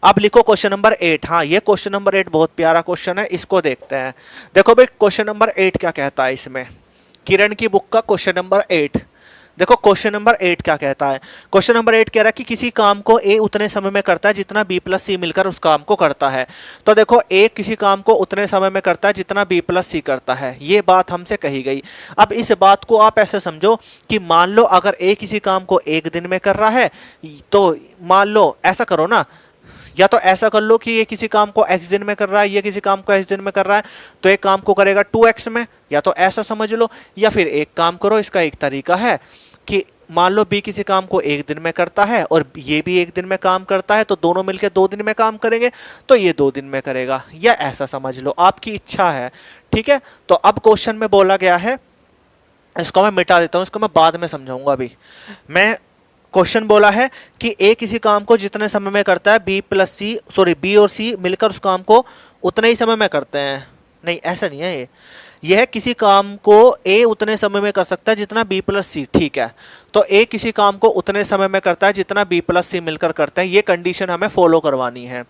अब लिखो क्वेश्चन नंबर 8। हाँ ये क्वेश्चन नंबर 8 बहुत प्यारा क्वेश्चन है, इसको देखते हैं। देखो भाई क्वेश्चन नंबर 8 क्या कहता है इसमें, किरण की बुक का क्वेश्चन नंबर 8। देखो क्वेश्चन नंबर 8 क्या कहता है। क्वेश्चन नंबर 8 कह रहा है कि किसी काम को ए उतने समय में करता है जितना बी प्लस सी मिलकर उस काम को करता है। तो देखो ए किसी काम को उतने समय में करता है जितना बी प्लस सी करता है, ये बात हमसे कही गई। अब इस बात को आप ऐसे समझो कि मान लो अगर ए किसी काम को 1 दिन में कर रहा है, तो मान लो ऐसा करो ना, या तो ऐसा कर लो कि ये किसी काम को x दिन में कर रहा है, ये किसी काम को x दिन में कर रहा है, तो एक काम को करेगा 2x में, या तो ऐसा समझ लो। या फिर एक काम करो, इसका एक तरीका है कि मान लो बी किसी काम को एक दिन में करता है और ये भी एक दिन में काम करता है, तो दोनों मिलकर 2 दिन में काम करेंगे, तो ये 2 दिन में करेगा, या ऐसा समझ लो, आपकी इच्छा है। ठीक है, तो अब क्वेश्चन में बोला गया है, इसको मैं मिटा देता हूं, इसको मैं बाद में समझाऊंगा। अभी मैं क्वेश्चन बोला है कि ए किसी काम को जितने समय में करता है, बी और सी मिलकर उस काम को उतने ही समय में करते हैं। नहीं, ऐसा नहीं है, यह है किसी काम को ए उतने समय में कर सकता है जितना बी प्लस सी। ठीक है, तो ए किसी काम को उतने समय में करता है जितना बी प्लस सी मिलकर करते हैं, ये कंडीशन हमें फॉलो करवानी है।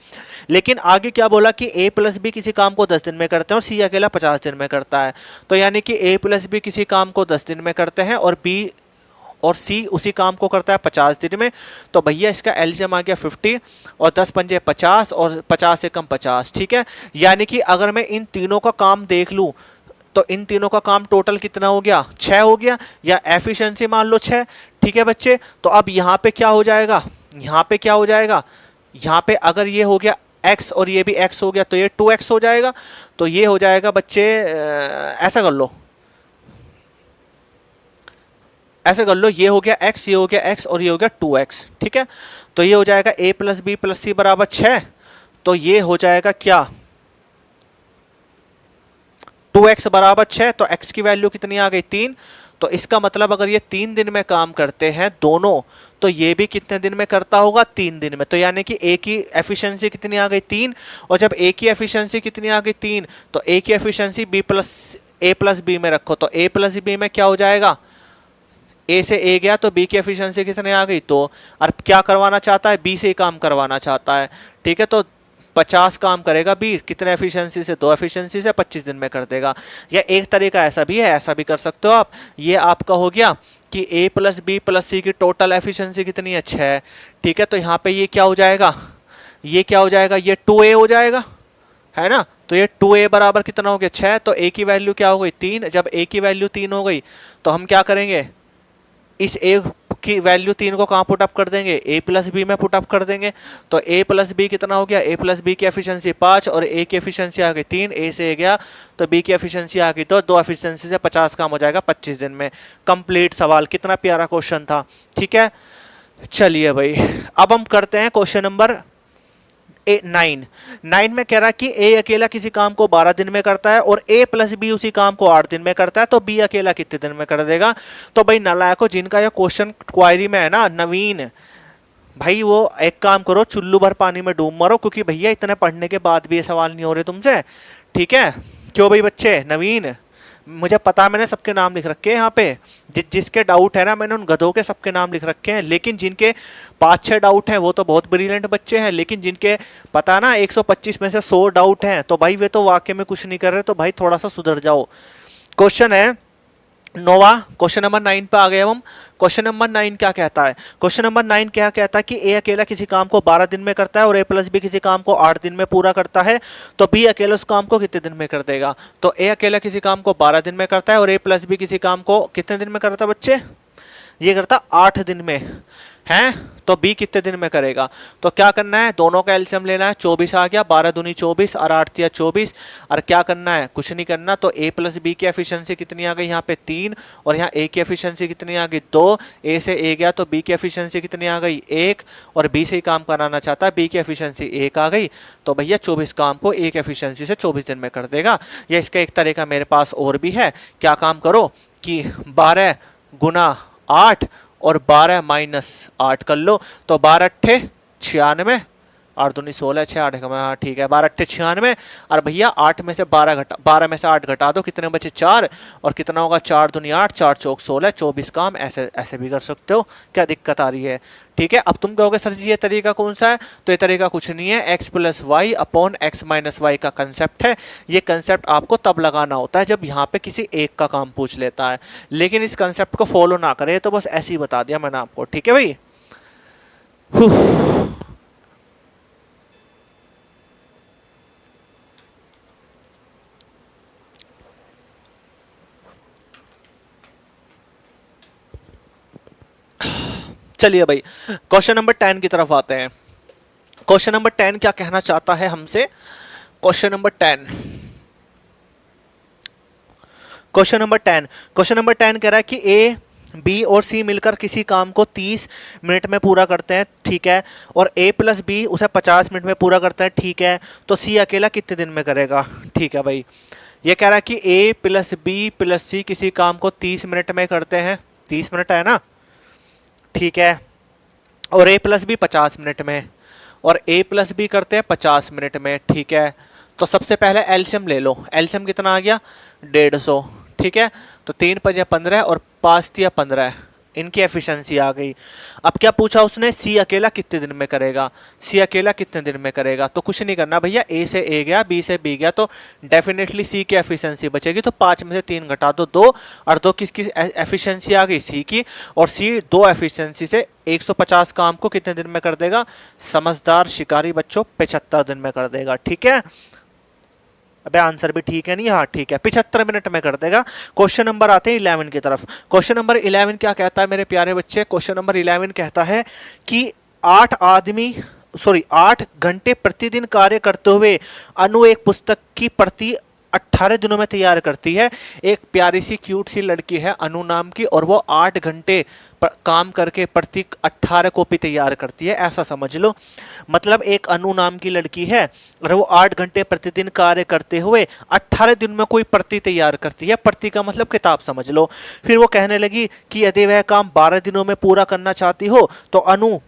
लेकिन आगे क्या बोला कि ए प्लस बी किसी काम को 10 दिन में करते हैं और सी अकेला 50 दिन में करता है। तो यानी कि ए प्लस बी किसी काम को 10 दिन में करते हैं और बी और सी उसी काम को करता है 50 दिन में। तो भैया इसका एलसीएम आ गया 50 और 10 पंजे 50 और 50 से कम 50। ठीक है, यानी कि अगर मैं इन तीनों का काम देख लूं तो इन तीनों का काम टोटल कितना हो गया, 6 हो गया, या एफिशिएंसी मान लो 6। ठीक है बच्चे, तो अब यहाँ पे क्या हो जाएगा, यहाँ पे क्या हो जाएगा, यहाँ पे अगर ये हो गया x और ये भी x हो गया तो ये 2x हो जाएगा। तो ये हो जाएगा बच्चे, ऐसा कर लो, ऐसे कर लो, ये हो गया x, ये हो गया x और ये हो गया 2x। ठीक है, तो ये हो जाएगा a प्लस बी प्लस सी बराबर 6। तो ये हो जाएगा क्या, 2x बराबर 6, तो x की वैल्यू कितनी आ गई, 3। तो इसका मतलब अगर ये 3 दिन में काम करते हैं दोनों, तो ये भी कितने दिन में करता होगा, 3 दिन में। तो यानी कि a की एफिशिएंसी कितनी आ गई, 3। और जब a की एफिशिएंसी कितनी आ गई, 3, तो a की एफिशिएंसी a प्लस बी में रखो, तो a प्लस बी में क्या हो जाएगा, ए से ए गया तो बी की एफिशिएंसी कितने आ गई, तो और क्या करवाना चाहता है, बी से ही काम करवाना चाहता है। ठीक है, तो 50 काम करेगा बी, कितने एफिशिएंसी से, 2 एफिशिएंसी से 25 दिन में कर देगा। या एक तरीका ऐसा भी है, ऐसा भी कर सकते हो आप। ये आपका हो गया कि a प्लस बी प्लस सी की टोटल एफिशिएंसी कितनी है, 6। ठीक है, तो यहाँ पे ये क्या हो जाएगा, ये क्या हो जाएगा, ये 2a हो जाएगा, है ना। तो ये 2a बराबर कितना हो गया, 6। तो a की वैल्यू क्या हो गई, 3। जब a की वैल्यू 3 हो गई तो हम क्या करेंगे, इस a की वैल्यू 3 को कहाँ पुटअप कर देंगे, a प्लस बी में पुटअप कर देंगे। तो a प्लस बी कितना हो गया, a प्लस बी की एफिशिएंसी 5 और a की एफिशिएंसी आ गई 3, a से a गया तो b की एफिशिएंसी आ गई, तो 2 एफिशिएंसी से 50 काम हो जाएगा 25 दिन में। कंप्लीट सवाल, कितना प्यारा क्वेश्चन था। ठीक है, चलिए भाई, अब हम करते हैं क्वेश्चन नंबर 9 में कह रहा है कि ए अकेला किसी काम को 12 दिन में करता है और ए प्लस बी उसी काम को 8 दिन में करता है, तो बी अकेला कितने दिन में कर देगा। तो भाई नालायकों, जिनका यह क्वेश्चन क्वायरी में है ना, नवीन भाई, वो एक काम करो, चुल्लू भर पानी में डूब मरो, क्योंकि भैया इतने पढ़ने के बाद भी ये सवाल नहीं हो रहे तुमसे। ठीक है, क्यों भाई बच्चे, नवीन, मुझे पता, मैंने सबके नाम लिख रखे हैं यहाँ पे, जिसके डाउट है ना, मैंने उन गधों के सबके नाम लिख रखे हैं। लेकिन जिनके 5-6 डाउट हैं वो तो बहुत ब्रिलियंट बच्चे हैं, लेकिन जिनके पता ना 125 में से 100 डाउट हैं, तो भाई वे तो वाकई में कुछ नहीं कर रहे। तो भाई थोड़ा सा सुधर जाओ। क्वेश्चन है नोवा, क्वेश्चन नंबर 9 पे आ गए हम। क्वेश्चन नंबर 9 क्या कहता है, क्वेश्चन नंबर 9 क्या कहता है कि ए अकेला किसी काम को 12 दिन में करता है और ए प्लस बी किसी काम को 8 दिन में पूरा करता है, तो बी अकेला उस काम को कितने दिन में कर देगा। तो ए अकेला किसी काम को 12 दिन में करता है और ए प्लस बी किसी काम को कितने दिन में करता है बच्चे, ये करता 8 दिन में हैं, तो बी कितने दिन में करेगा। तो क्या करना है, दोनों का एलसीएम लेना है, 24 आ गया, 12 दूनी 24 और 8 तिया 24। और क्या करना है, कुछ नहीं करना। तो ए प्लस बी की एफिशिएंसी कितनी आ गई, यहाँ पे 3, और यहाँ ए की एफिशिएंसी कितनी आ गई, 2। ए से ए गया तो बी की एफिशिएंसी कितनी आ गई, 1, और बी से ही काम कराना चाहता है, बी की एफिशिएंसी 1 आ गई। तो भैया 24 काम को एक एफिशिएंसी से 24 दिन में कर देगा। या इसका एक तरीका मेरे पास और भी है, क्या काम करो कि 12 गुना 8 और 12 माइनस 8 कर लो, तो 12 अट्ठे 96, 8 दूनी 16, 6 8 हाँ ठीक है, 12 अट्ठे 96। और भैया 8 में से 12 में से 8 घटा दो, कितने बचे 4, और कितना होगा 4 दूनी 8, 4 चौक 16, 24 काम। ऐसे ऐसे भी कर सकते हो, क्या दिक्कत आ रही है। ठीक है, अब तुम कहोगे सर जी ये तरीका कौन सा है, तो ये तरीका कुछ नहीं है, x plus Y upon X minus Y का कंसेप्ट है। ये कंसेप्ट आपको तब लगाना होता है जब यहाँ पे किसी एक का काम पूछ लेता है, लेकिन इस कंसेप्ट को फॉलो ना करे, तो बस ऐसे ही बता दिया मैंने आपको। ठीक है भाई, चलिए भाई क्वेश्चन नंबर 10 की तरफ आते हैं। क्वेश्चन नंबर 10 क्या कहना चाहता है हमसे, क्वेश्चन नंबर 10, क्वेश्चन नंबर 10 कह रहा है कि ए बी और सी मिलकर किसी काम को 30 मिनट में पूरा करते हैं, ठीक है, और ए प्लस बी उसे 50 मिनट में पूरा करता है, ठीक है, तो सी अकेला कितने दिन में करेगा? ठीक है भाई, ये कह रहा है कि ए प्लस बी प्लस सी किसी काम को 30 मिनट में करते हैं, 30 मिनट है ना, ठीक है, और ए प्लस बी 50 मिनट में, और ए प्लस बी करते हैं 50 मिनट में, ठीक है। तो सबसे पहले एलसीएम ले लो, एलसीएम कितना आ गया? 150, ठीक है। तो 3 5 15 और 5 3 15, इनकी एफिशिएंसी आ गई। अब क्या पूछा उसने? सी अकेला कितने दिन में करेगा? सी अकेला कितने दिन में करेगा? तो कुछ नहीं करना भैया, ए से ए गया, बी से बी गया, तो डेफिनेटली सी की एफिशिएंसी बचेगी, तो 5 में से 3 घटा दो, 2, और 2 किसकी एफिशिएंसी आ गई? सी की, और सी 2 एफिशिएंसी से 150 काम को कितने दिन में कर देगा? समझदार शिकारी बच्चों 75 दिन में कर देगा, ठीक है। अबे आंसर भी ठीक है नहीं? हाँ ठीक है, 75 मिनट में कर देगा। क्वेश्चन नंबर आते हैं 11 की तरफ। क्वेश्चन नंबर 11 क्या कहता है मेरे प्यारे बच्चे? क्वेश्चन नंबर 11 कहता है कि 8 घंटे प्रतिदिन कार्य करते हुए अनु एक पुस्तक की प्रति 18 दिनों में तैयार करती है। एक प्यारी सी क्यूट सी लड़की है अनु नाम की, और वो 8 घंटे काम करके प्रति 18 कॉपी तैयार करती है, ऐसा समझ लो। मतलब एक अनु नाम की लड़की है और वो 8 घंटे प्रतिदिन कार्य करते हुए 18 दिन में कोई प्रति तैयार करती है। प्रति का मतलब किताब समझ लो। फिर वो कहने लगी कि यदि वह काम 12 दिनों में पूरा करना चाहती हो तो अनु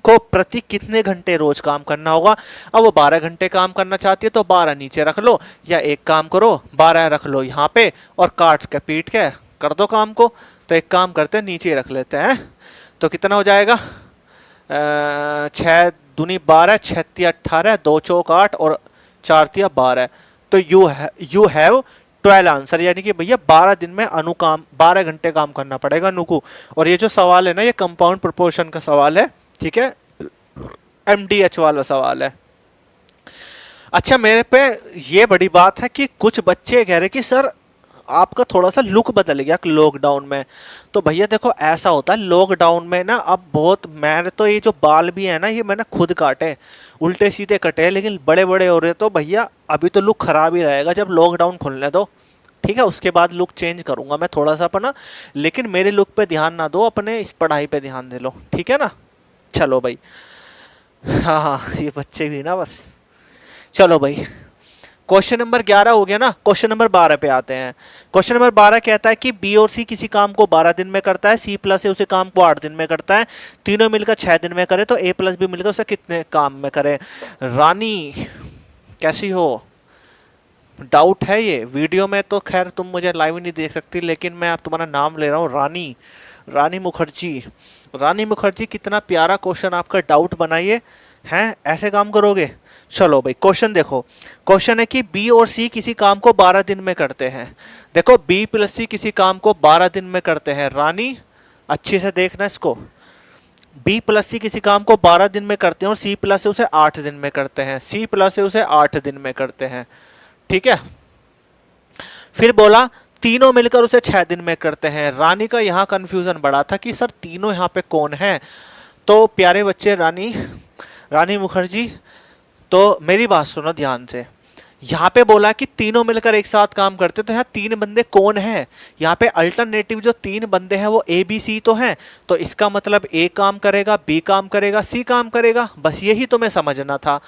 को प्रति कितने घंटे रोज काम करना होगा? अब वो 12 घंटे काम करना चाहती है तो 12 नीचे रख लो, या एक काम करो 12 रख लो यहाँ पे और काट के पीट के कर दो काम को। तो एक काम करते हैं, नीचे रख लेते हैं, तो कितना हो जाएगा? 6 दूनी 12, 6 तिया 18, 2 चौक 8 और 4 तिया 12। तो यू हैव 12 आंसर, यानी कि भैया 12 दिन में 12 घंटे काम करना पड़ेगा अनु को। और ये जो सवाल है ना, ये कंपाउंड प्रोपोर्शन का सवाल है, ठीक है, MDH वाला सवाल है। अच्छा, मेरे पे ये बड़ी बात है कि कुछ बच्चे कह रहे कि सर आपका थोड़ा सा लुक बदल गया लॉकडाउन में। तो भैया देखो ऐसा होता है लॉकडाउन में ना, अब बहुत, मैंने तो ये जो बाल भी है ना, ये मैंने खुद काटे, उल्टे सीधे कटे, लेकिन बड़े बड़े हो रहे, तो भैया अभी तो लुक खराब ही रहेगा, जब लॉकडाउन खुलने दो, ठीक है, उसके बाद लुक चेंज करूंगा मैं थोड़ा सा अपना। लेकिन मेरे लुक पे ध्यान ना दो, अपने इस पढ़ाई पे ध्यान दे लो, ठीक है ना। चलो भाई, हाँ हाँ, ये बच्चे भी ना बस। चलो भाई, क्वेश्चन नंबर 11 हो गया ना। क्वेश्चन नंबर 12 पे आते हैं। क्वेश्चन नंबर 12 कहता है कि बी और सी किसी काम को 12 दिन में करता है, सी प्लस ए उसे काम को 8 दिन में करता है, तीनों मिलकर 6 दिन में करे, तो ए प्लस बी मिलकर उसे कितने काम में करे? रानी कैसी हो? डाउट है ये। वीडियो में तो खैर तुम मुझे लाइव नहीं देख सकती, लेकिन मैं अब तुम्हारा नाम ले रहा हूँ, रानी मुखर्जी। रानी मुखर्जी, कितना प्यारा क्वेश्चन आपका, डाउट बनाइए, हैं ऐसे काम करोगे? चलो भाई, क्वेश्चन देखो। क्वेश्चन है कि बी और सी किसी काम को 12 दिन में करते हैं। देखो, बी प्लस सी किसी काम को 12 दिन में करते हैं। रानी अच्छे से देखना इसको, बी प्लस सी किसी काम को 12 दिन में करते हैं और सी प्लस से उसे 8 दिन में करते हैं, सी प्लस से उसे 8 दिन में करते हैं, ठीक है। फिर बोला तीनों मिलकर उसे 6 दिन में करते हैं। रानी का यहाँ कंफ्यूजन बड़ा था कि सर तीनों यहाँ पे कौन है? तो प्यारे बच्चे, रानी मुखर्जी, तो मेरी बात सुनो ध्यान से। यहाँ पे बोला कि तीनों मिलकर एक साथ काम करते, तो यहाँ 3 बंदे कौन हैं? यहाँ पे अल्टरनेटिव जो 3 बंदे हैं वो ए बी सी तो हैं, तो इसका मतलब ए काम करेगा, बी काम करेगा, सी काम करेगा, बस यही तुम्हें समझना था।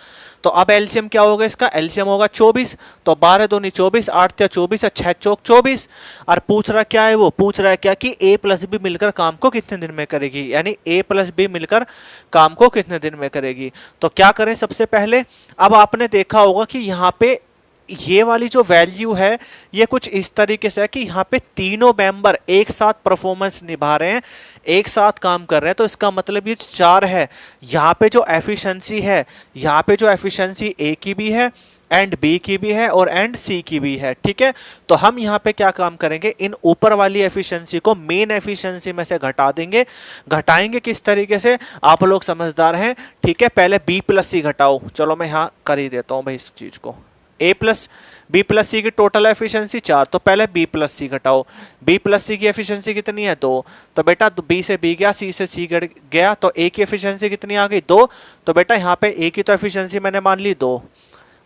तो अब एलसीएम क्या होगा इसका? एलसीएम होगा 24, तो 12 दूनी 24, 8 तिया 24, 6 चौक 24। और पूछ रहा क्या है? वो पूछ रहा है क्या कि ए प्लस बी मिलकर काम को कितने दिन में करेगी, यानी ए प्लस बी मिलकर काम को कितने दिन में करेगी। तो क्या करें सबसे पहले? अब आपने देखा होगा कि यहाँ पे ये वाली जो वैल्यू है ये कुछ इस तरीके से है कि यहाँ पे तीनों मेंबर एक साथ परफॉर्मेंस निभा रहे हैं, एक साथ काम कर रहे हैं, तो इसका मतलब ये 4 है। यहाँ पे जो एफिशिएंसी है, यहाँ पे जो एफिशिएंसी ए की भी है, एंड बी की भी है, और एंड सी की भी है, ठीक है। तो हम यहाँ पे क्या काम करेंगे? इन ऊपर वाली एफिशिएंसी को मेन एफिशिएंसी में से घटा देंगे। घटाएंगे किस तरीके से? आप लोग समझदार हैं, ठीक है। पहले बी प्लस सी घटाओ, चलो मैं यहाँ कर ही देता हूँ भाई इस चीज को। ए प्लस बी प्लस सी की टोटल एफिशिएंसी 4, तो पहले बी प्लस सी घटाओ। बी प्लस सी की एफिशिएंसी कितनी है? 2, तो बेटा बी से बी गया, सी से सी गया, तो ए की एफिशिएंसी कितनी आ गई? 2, तो बेटा यहाँ पे ए की तो एफिशिएंसी मैंने मान ली 2।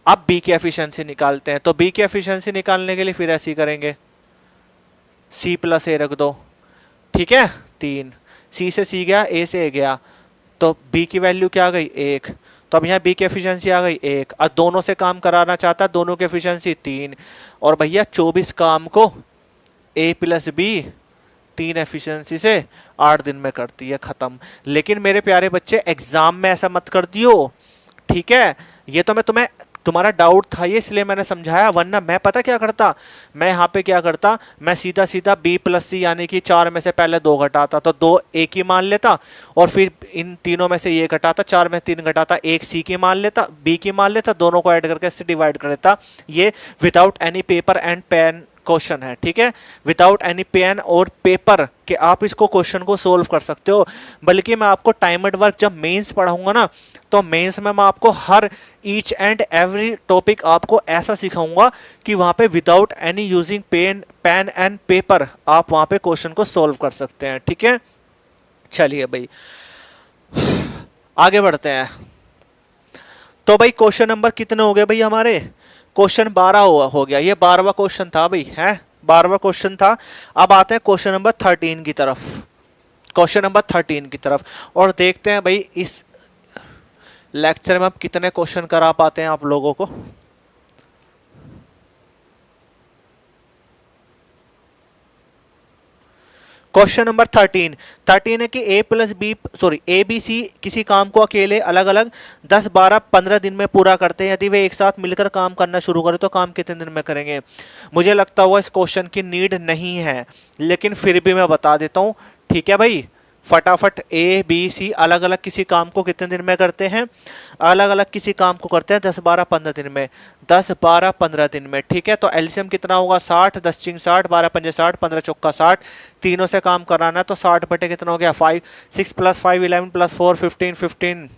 अब बी की एफिशिएंसी निकालते हैं, तो बी की एफिशिएंसी निकालने के लिए फिर ऐसे ही करेंगे, सी प्लस ए रख दो, ठीक है 3, सी से सी गया, ए से ए गया, तो बी की वैल्यू क्या आ गई 1, तो अब यहाँ बी की एफिशिएंसी आ गई 1, और दोनों से काम कराना चाहता है, दोनों की एफिशिएंसी 3, और भैया 24 काम को ए प्लस बी 3 एफिशिएंसी से 8 दिन में करती है, खत्म। लेकिन मेरे प्यारे बच्चे एग्जाम में ऐसा मत कर दियो, ठीक है। ये तो मैं तुम्हें, तुम्हारा डाउट था ये, इसलिए मैंने समझाया, वरना मैं पता क्या करता, मैं यहाँ पे क्या करता, मैं सीधा सीधा b प्लस सी यानी कि 4 में से पहले 2 घटाता, तो 2 a की मान लेता, और फिर इन तीनों में से ये घटाता, 4 में 3 घटाता, 1 c की मान लेता, b की मान लेता, दोनों को ऐड करके इससे डिवाइड कर देता। ये without any paper and pen question है, ठीक है, विदाउट एनी पेन और पेपर कि आप इसको क्वेश्चन को सोल्व कर सकते हो। बल्कि मैं आपको टाइमड वर्क जब मेंस पढ़ाऊंगा ना, तो मेंस में मैं आपको हर ईच एंड एवरी टॉपिक आपको ऐसा सिखाऊंगा कि वहां पे without any using pen and paper आप वहां पे क्वेश्चन को सोल्व कर सकते हैं, ठीक है। चलिए भाई आगे बढ़ते हैं। तो भाई क्वेश्चन नंबर कितने हो गए भाई हमारे, क्वेश्चन 12 हो गया, ये 12वां क्वेश्चन था भाई, है 12वां क्वेश्चन था। अब आते हैं क्वेश्चन नंबर 13 की तरफ, क्वेश्चन नंबर 13 की तरफ, और देखते हैं भाई इस लेक्चर में आप कितने क्वेश्चन करा पाते हैं आप लोगों को। क्वेश्चन नंबर 13 है कि ए बी सी किसी काम को अकेले अलग अलग 10 12 15 दिन में पूरा करते हैं। यदि वे एक साथ मिलकर काम करना शुरू करें तो काम कितने दिन में करेंगे। मुझे लगता हुआ इस क्वेश्चन की नीड नहीं है, लेकिन फिर भी मैं बता देता हूं, ठीक है भाई। फटाफट ए बी सी अलग अलग किसी काम को कितने दिन में करते हैं, अलग अलग किसी काम को करते हैं 10 12 15 दिन में, 10 12 15 दिन में, ठीक है। तो एलसीएम कितना होगा 60, 10 चिंग 60, 12 पंजे 60, 15 चौका 60, तीनों से काम कराना है तो 60 बटे कितना हो गया 5, 6 + 5 11 + 4 15, 15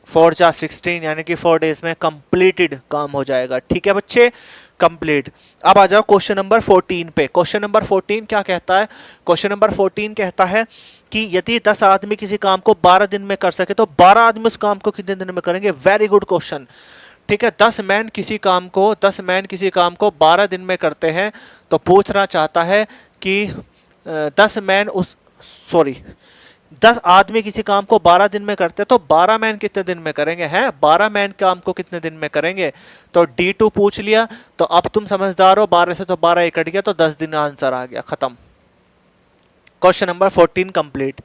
4 जा 16, यानी कि 4 डेज में कंप्लीटेड काम हो जाएगा, ठीक है बच्चे, कंप्लीट। अब आ जाओ क्वेश्चन नंबर 14 पे। क्वेश्चन नंबर 14 क्या कहता है, क्वेश्चन नंबर 14 कहता है कि यदि 10 आदमी किसी काम को 12 दिन में कर सके तो 12 आदमी उस काम को कितने दिन में करेंगे। वेरी गुड क्वेश्चन, ठीक है। 10 मैन किसी काम को 12 दिन में करते हैं, तो पूछना चाहता है कि 10 आदमी किसी काम को 12 दिन में करते हैं तो 12 मैन कितने दिन में करेंगे, हैं 12 मैन काम को कितने दिन में करेंगे। तो D2 पूछ लिया, तो अब तुम समझदार हो, 12 से तो 12 एक कट गया, तो 10 दिन आंसर आ गया, खत्म। Question number 14 complete.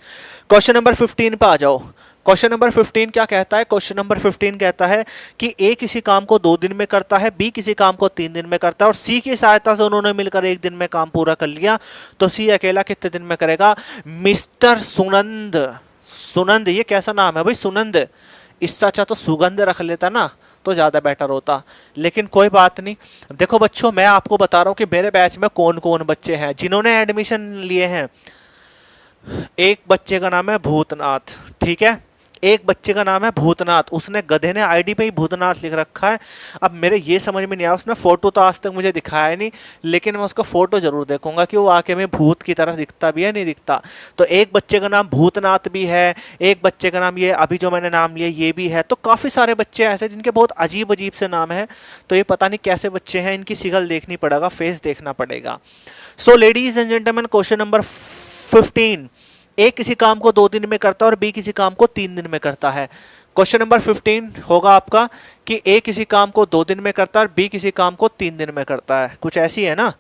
Question number 15 पे आ जाओ। क्वेश्चन नंबर 15 क्या कहता है, क्वेश्चन नंबर 15 कहता है कि ए किसी काम को 2 दिन में करता है, बी किसी काम को 3 दिन में करता है, और सी की सहायता से उन्होंने मिलकर 1 दिन में काम पूरा कर लिया, तो सी अकेला कितने दिन में करेगा। मिस्टर सुनंद, सुनंद ये कैसा नाम है भाई, सुनंद, इससे अच्छा तो सुगंध रख लेता ना तो ज्यादा बेटर होता, लेकिन कोई बात नहीं। देखो बच्चों, मैं आपको बता रहा हूँ कि मेरे बैच में कौन कौन बच्चे हैं जिन्होंने एडमिशन लिए हैं। एक बच्चे का नाम है भूतनाथ, ठीक है, एक बच्चे का नाम है भूतनाथ, उसने गधे ने आईडी पे ही भूतनाथ लिख रखा है। अब मेरे ये समझ में नहीं आया, उसने फोटो तो आज तक मुझे दिखाया नहीं, लेकिन मैं उसका फोटो जरूर देखूंगा कि वो आके में भूत की तरह दिखता भी है नहीं दिखता। तो एक बच्चे का नाम भूतनाथ भी है, एक बच्चे का नाम ये अभी जो मैंने नाम लिया ये भी है। तो काफी सारे बच्चे ऐसे जिनके बहुत अजीब अजीब से नाम है, तो ये पता नहीं कैसे बच्चे हैं, इनकी शिकल देखनी पड़ेगा, फेस देखना पड़ेगा। So ladies and gentleman, question number 15, ए किसी काम को 2 दिन में करता है और बी किसी काम को 3 दिन में करता है। क्वेश्चन नंबर 15 होगा आपका कि ए किसी काम को 2 दिन में करता है और बी किसी काम को 3 दिन में करता है, कुछ ऐसी है ना,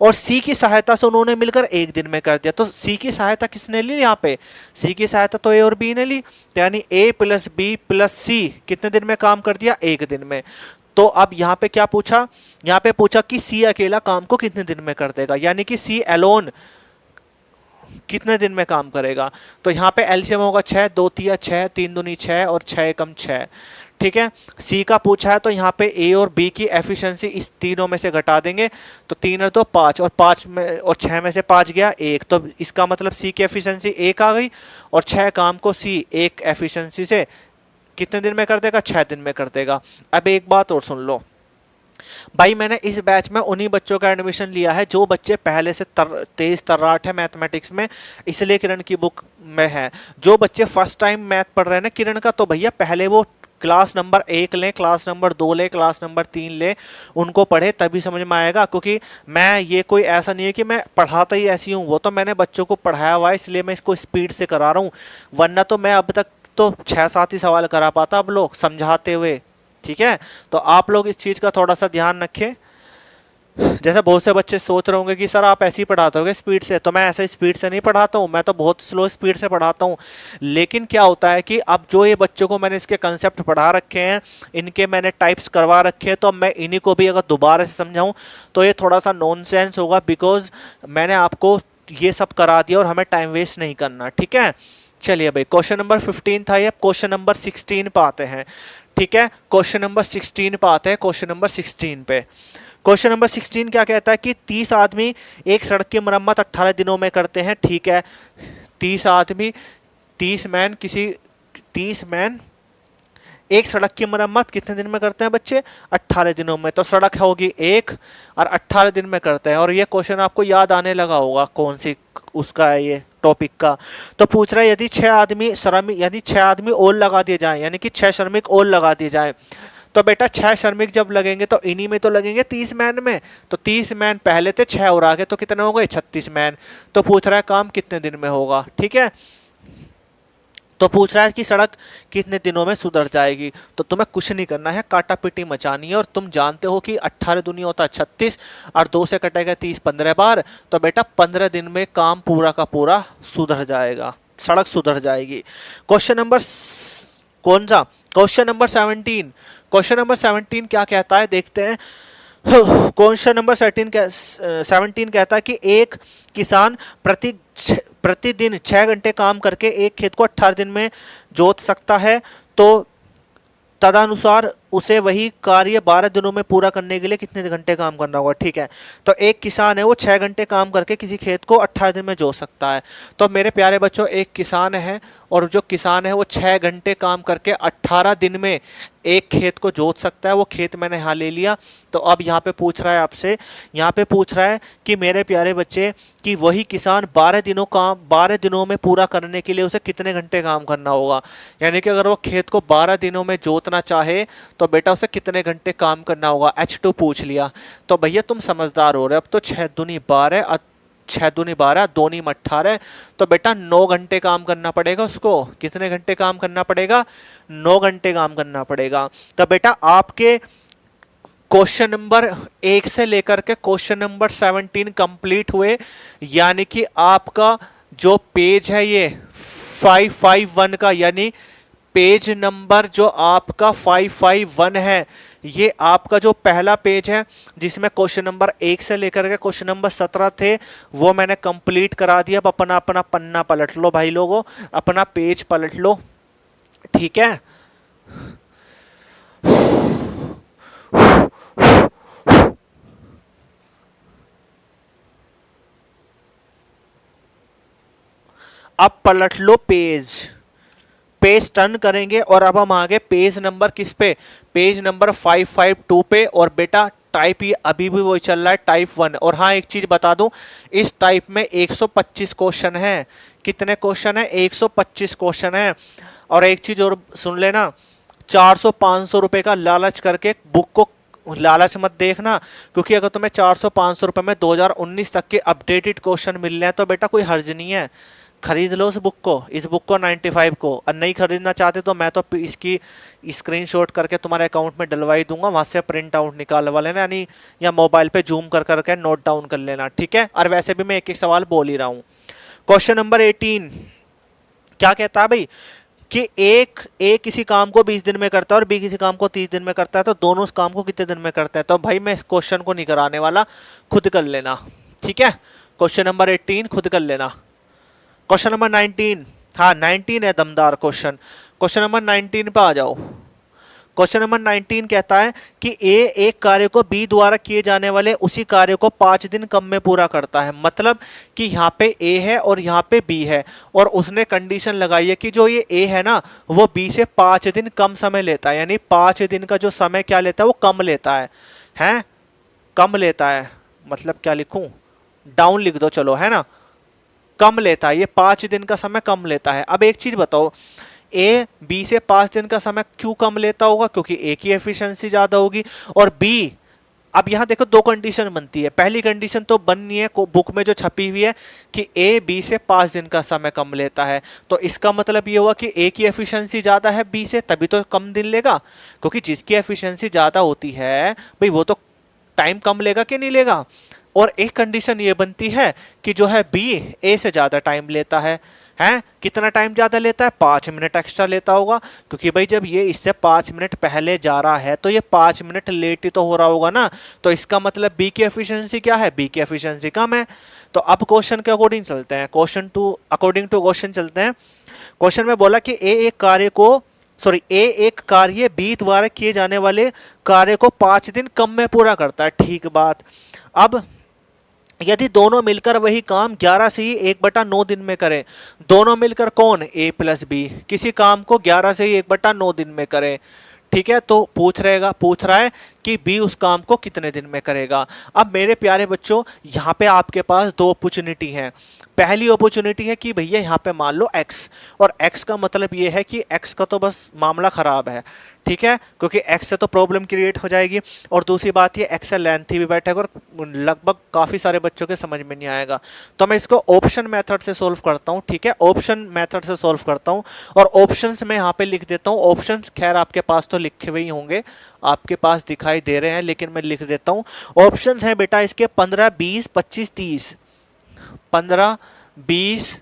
और सी की सहायता से उन्होंने मिलकर 1 दिन में कर दिया। तो सी की सहायता किसने ली यहाँ पे, सी की सहायता तो ए और बी ने ली, यानी ए प्लस बी प्लस सी कितने दिन में काम कर दिया, 1 दिन में। तो अब यहाँ पे क्या पूछा, यहाँ पे पूछा कि सी अकेला काम को कितने दिन में कर देगा, यानी कि सी एलोन कितने दिन में काम करेगा। तो यहाँ पे एलसीएम होगा 6, 2 तिया 6, 3 दूनी 6 और 6 एकम 6, ठीक है। सी का पूछा है तो यहाँ पे ए और बी की एफिशिएंसी इस तीनों में से घटा देंगे, तो 3 और 2 5, और 5 में और 6 में से 5 गया 1, तो इसका मतलब सी की एफिशिएंसी 1 आ गई, और 6 काम को सी 1 एफिशिएंसी से कितने दिन में कर देगा, 6 दिन में कर देगा। अब एक बात और सुन लो भाई, मैंने इस बैच में उन्हीं बच्चों का एडमिशन लिया है जो बच्चे पहले से तेज तर्राट है मैथमेटिक्स में, इसलिए किरण की बुक में है। जो बच्चे फर्स्ट टाइम मैथ पढ़ रहे हैं ना किरण का, तो भैया पहले वो क्लास नंबर 1 लें, क्लास नंबर 2 लें, क्लास नंबर 3 लें, उनको पढ़े तभी समझ में आएगा। क्योंकि मैं ये कोई ऐसा नहीं है कि मैं पढ़ाता ही ऐसी हूँ, वो तो मैंने बच्चों को पढ़ाया हुआ है इसलिए मैं इसको स्पीड से करा रहा हूँ, वरना तो मैं अब तक तो 6-7 ही सवाल करा पाता अब लोग समझाते हुए। ठीक है, तो आप लोग इस चीज़ का थोड़ा सा ध्यान रखें। जैसे बहुत से बच्चे सोच रहे होंगे कि सर आप ऐसे ही पढ़ाते होगे स्पीड से, तो मैं ऐसे स्पीड से नहीं पढ़ाता हूँ, मैं तो बहुत स्लो स्पीड से पढ़ाता हूँ। लेकिन क्या होता है कि अब जो ये बच्चों को मैंने इसके कंसेप्ट पढ़ा रखे हैं, इनके मैंने टाइप्स करवा रखे हैं, तो अब मैं इन्हीं को भी अगर दोबारा से समझाऊँ तो ये थोड़ा सा नॉनसेंस होगा, बिकॉज मैंने आपको ये सब करा दिया और हमें टाइम वेस्ट नहीं करना। ठीक है, चलिए भाई, क्वेश्चन नंबर 15 था ये, क्वेश्चन नंबर 16 पे आते हैं। ठीक है, क्वेश्चन नंबर 16 पे आते हैं, क्वेश्चन नंबर 16 पे। क्वेश्चन नंबर 16 क्या कहता है कि 30 आदमी एक सड़क की मरम्मत 18 दिनों में करते हैं। ठीक है, 30 आदमी, 30 मैन एक सड़क की मरम्मत कितने दिन में करते हैं बच्चे? 18 दिनों में। तो सड़क होगी एक और 18 दिन में करते हैं। और ये क्वेश्चन आपको याद आने लगा होगा कौन सी उसका है ये टॉपिक का। तो पूछ रहा है यदि 6 आदमी और लगा दिए जाएं, यानी कि 6 श्रमिक और लगा दिए जाएं, तो बेटा 6 श्रमिक जब लगेंगे तो इन्हीं में तो लगेंगे 30 मैन में। तो 30 मैन पहले थे, 6 और आगे तो कितने हो गए? 36 मैन। तो पूछ रहा है काम कितने दिन में होगा। ठीक है, तो पूछ रहा है कि सड़क कितने दिनों में सुधर जाएगी। तो तुम्हें कुछ नहीं करना है, काटा पिटी मचानी है। और तुम जानते हो कि 18 दूनी होता है 36 और 2 से कटेगा 30 15 बार। तो बेटा 15 दिन में काम पूरा का पूरा सुधर जाएगा, सड़क सुधर जाएगी। क्वेश्चन नंबर कौन सा? Question number 17। क्वेश्चन नंबर 17 क्या कहता है देखते हैं। क्वेश्चन नंबर 17 कहता है कि एक किसान प्रतिदिन 6 घंटे काम करके एक खेत को 18 दिन में जोत सकता है, तो तदनुसार उसे वही कार्य 12 दिनों में पूरा करने के लिए कितने घंटे काम करना होगा। ठीक है, तो एक किसान है वो 6 घंटे काम करके किसी खेत को 18 दिन में जोत सकता है। तो मेरे प्यारे बच्चों, एक किसान है और जो किसान है वो 6 घंटे काम करके 18 दिन में एक खेत को जोत सकता है। वो खेत मैंने यहाँ ले लिया। तो अब यहाँ पे पूछ रहा है आपसे, यहाँ पे पूछ रहा है कि मेरे प्यारे बच्चे कि वही किसान 12 दिनों में पूरा करने के लिए उसे कितने घंटे काम करना होगा। यानी कि अगर वो खेत को 12 दिनों में जोतना चाहे तो बेटा उसे कितने घंटे काम करना होगा। H2 पूछ लिया। तो भैया तुम समझदार हो रहे हो। अब तो 6 दूनी 12, 6 दूनी 12, 2 नी 18, तो बेटा 9 घंटे काम करना पड़ेगा उसको। कितने घंटे काम करना पड़ेगा? 9 घंटे काम करना पड़ेगा। तो बेटा आपके क्वेश्चन नंबर 1 से लेकर के क्वेश्चन नंबर 17 कंप्लीट हुए। यानी कि आपका जो पेज है ये 551 का, यानी पेज नंबर जो आपका 551 है, ये आपका जो पहला पेज है जिसमें क्वेश्चन नंबर 1 से लेकर के क्वेश्चन नंबर 17 थे, वो मैंने कंप्लीट करा दिया। अब अपना अपना पन्ना पलट लो भाई लोगों, अपना पेज पलट लो। ठीक है, अब पलट लो पेज टर्न करेंगे और अब हम आगे पेज नंबर किस पे? पेज नंबर 552 पे। और बेटा टाइप ये अभी भी वही चल रहा है, टाइप 1। और हाँ एक चीज बता दूं, इस टाइप में 125 क्वेश्चन है। कितने क्वेश्चन है? 125 क्वेश्चन है। और एक चीज और सुन लेना, 400-500 रुपए का लालच करके बुक को लालच मत देखना, क्योंकि अगर तुम्हें 400-500 रुपए में 2019 तक के अपडेटेड क्वेश्चन मिल रहे हैं तो बेटा कोई हर्ज नहीं है, खरीद लो इस बुक को 95 को। और नहीं खरीदना चाहते तो मैं तो इसकी स्क्रीनशॉट करके तुम्हारे अकाउंट में डलवाई दूंगा, वहां से प्रिंट आउट निकालवा लेना, यानी या मोबाइल पे जूम कर करके नोट डाउन कर लेना। ठीक है, और वैसे भी मैं एक एक सवाल बोल ही रहा हूँ। क्वेश्चन नंबर 18 क्या कहता है भाई कि ए किसी काम को 20 दिन में करता है और बी किसी काम को 30 दिन में करता है, तो दोनों उस काम को कितने दिन में करते हैं। तो भाई मैं इस क्वेश्चन को नहीं कराने वाला, खुद कर लेना। ठीक है, क्वेश्चन नंबर 18 खुद कर लेना। क्वेश्चन नंबर 19, हाँ 19 है दमदार क्वेश्चन। क्वेश्चन नंबर 19 पे आ जाओ। क्वेश्चन नंबर 19 कहता है कि ए एक कार्य को बी द्वारा किए जाने वाले उसी कार्य को 5 दिन कम में पूरा करता है। मतलब कि यहाँ पे ए है और यहाँ पे बी है, और उसने कंडीशन लगाई है कि जो ये ए है ना वो बी से 5 दिन कम समय लेता है, यानी 5 दिन का जो समय क्या लेता है वो कम लेता है, हैं कम लेता है। मतलब क्या लिखूं? डाउन लिख दो चलो, है ना, कम लेता है, ये 5 दिन का समय कम लेता है। अब एक चीज बताओ, ए बी से 5 दिन का समय क्यों कम लेता होगा, क्योंकि ए की एफिशिएंसी ज्यादा होगी। और बी, अब यहां देखो दो कंडीशन बनती है, पहली कंडीशन तो बननी है बुक में जो छपी हुई है कि ए बी से 5 दिन का समय कम लेता है, तो इसका मतलब ये हुआ कि ए की एफिशिएंसी ज्यादा है बी से, तभी तो कम दिन लेगा, क्योंकि जिसकी एफिशिएंसी ज्यादा होती है भाई वो तो टाइम कम लेगा कि नहीं लेगा। और एक कंडीशन ये बनती है कि जो है बी ए से ज्यादा टाइम लेता है। कितना टाइम ज्यादा लेता है, 5 मिनट एक्स्ट्रा लेता होगा, क्योंकि भाई जब ये इससे 5 मिनट पहले जा रहा है तो ये 5 मिनट लेट ही तो हो रहा होगा ना, तो इसका मतलब बी की एफिशिएंसी क्या है, बी की एफिशिएंसी कम है। तो अब क्वेश्चन के अकॉर्डिंग चलते हैं, अकॉर्डिंग टू क्वेश्चन चलते हैं। क्वेश्चन में बोला कि ए एक कार्य बी द्वारा किए जाने वाले कार्य को 5 दिन कम में पूरा करता है, ठीक बात। अब यदि दोनों मिलकर वही काम 11 से ही 1/9 दिन में करें, दोनों मिलकर कौन, ए प्लस बी किसी काम को 11 से ही 1/9 दिन में करें, ठीक है, तो पूछ रहा है कि बी उस काम को कितने दिन में करेगा। अब मेरे प्यारे बच्चों यहाँ पे आपके पास दो अपॉर्चुनिटी हैं। पहली अपॉर्चुनिटी है कि भैया यहाँ पे मान लो x, और x का मतलब ये है कि x का तो बस मामला खराब है, ठीक है, क्योंकि x से तो प्रॉब्लम क्रिएट हो जाएगी। और दूसरी बात ये x से लेंथी भी बैठेगा और लगभग काफ़ी सारे बच्चों के समझ में नहीं आएगा, तो मैं इसको ऑप्शन मेथड से सोल्व करता हूँ, ठीक है, ऑप्शन मेथड से सोल्व करता हूँ। और ऑप्शंस में यहाँ पे लिख देता हूँ, ऑप्शंस खैर आपके पास तो लिखे हुए ही होंगे, आपके पास दिखाई दे रहे हैं, लेकिन मैं लिख देता हूँ। ऑप्शंस हैं बेटा इसके 15, 20, 25, 30, 15, 20,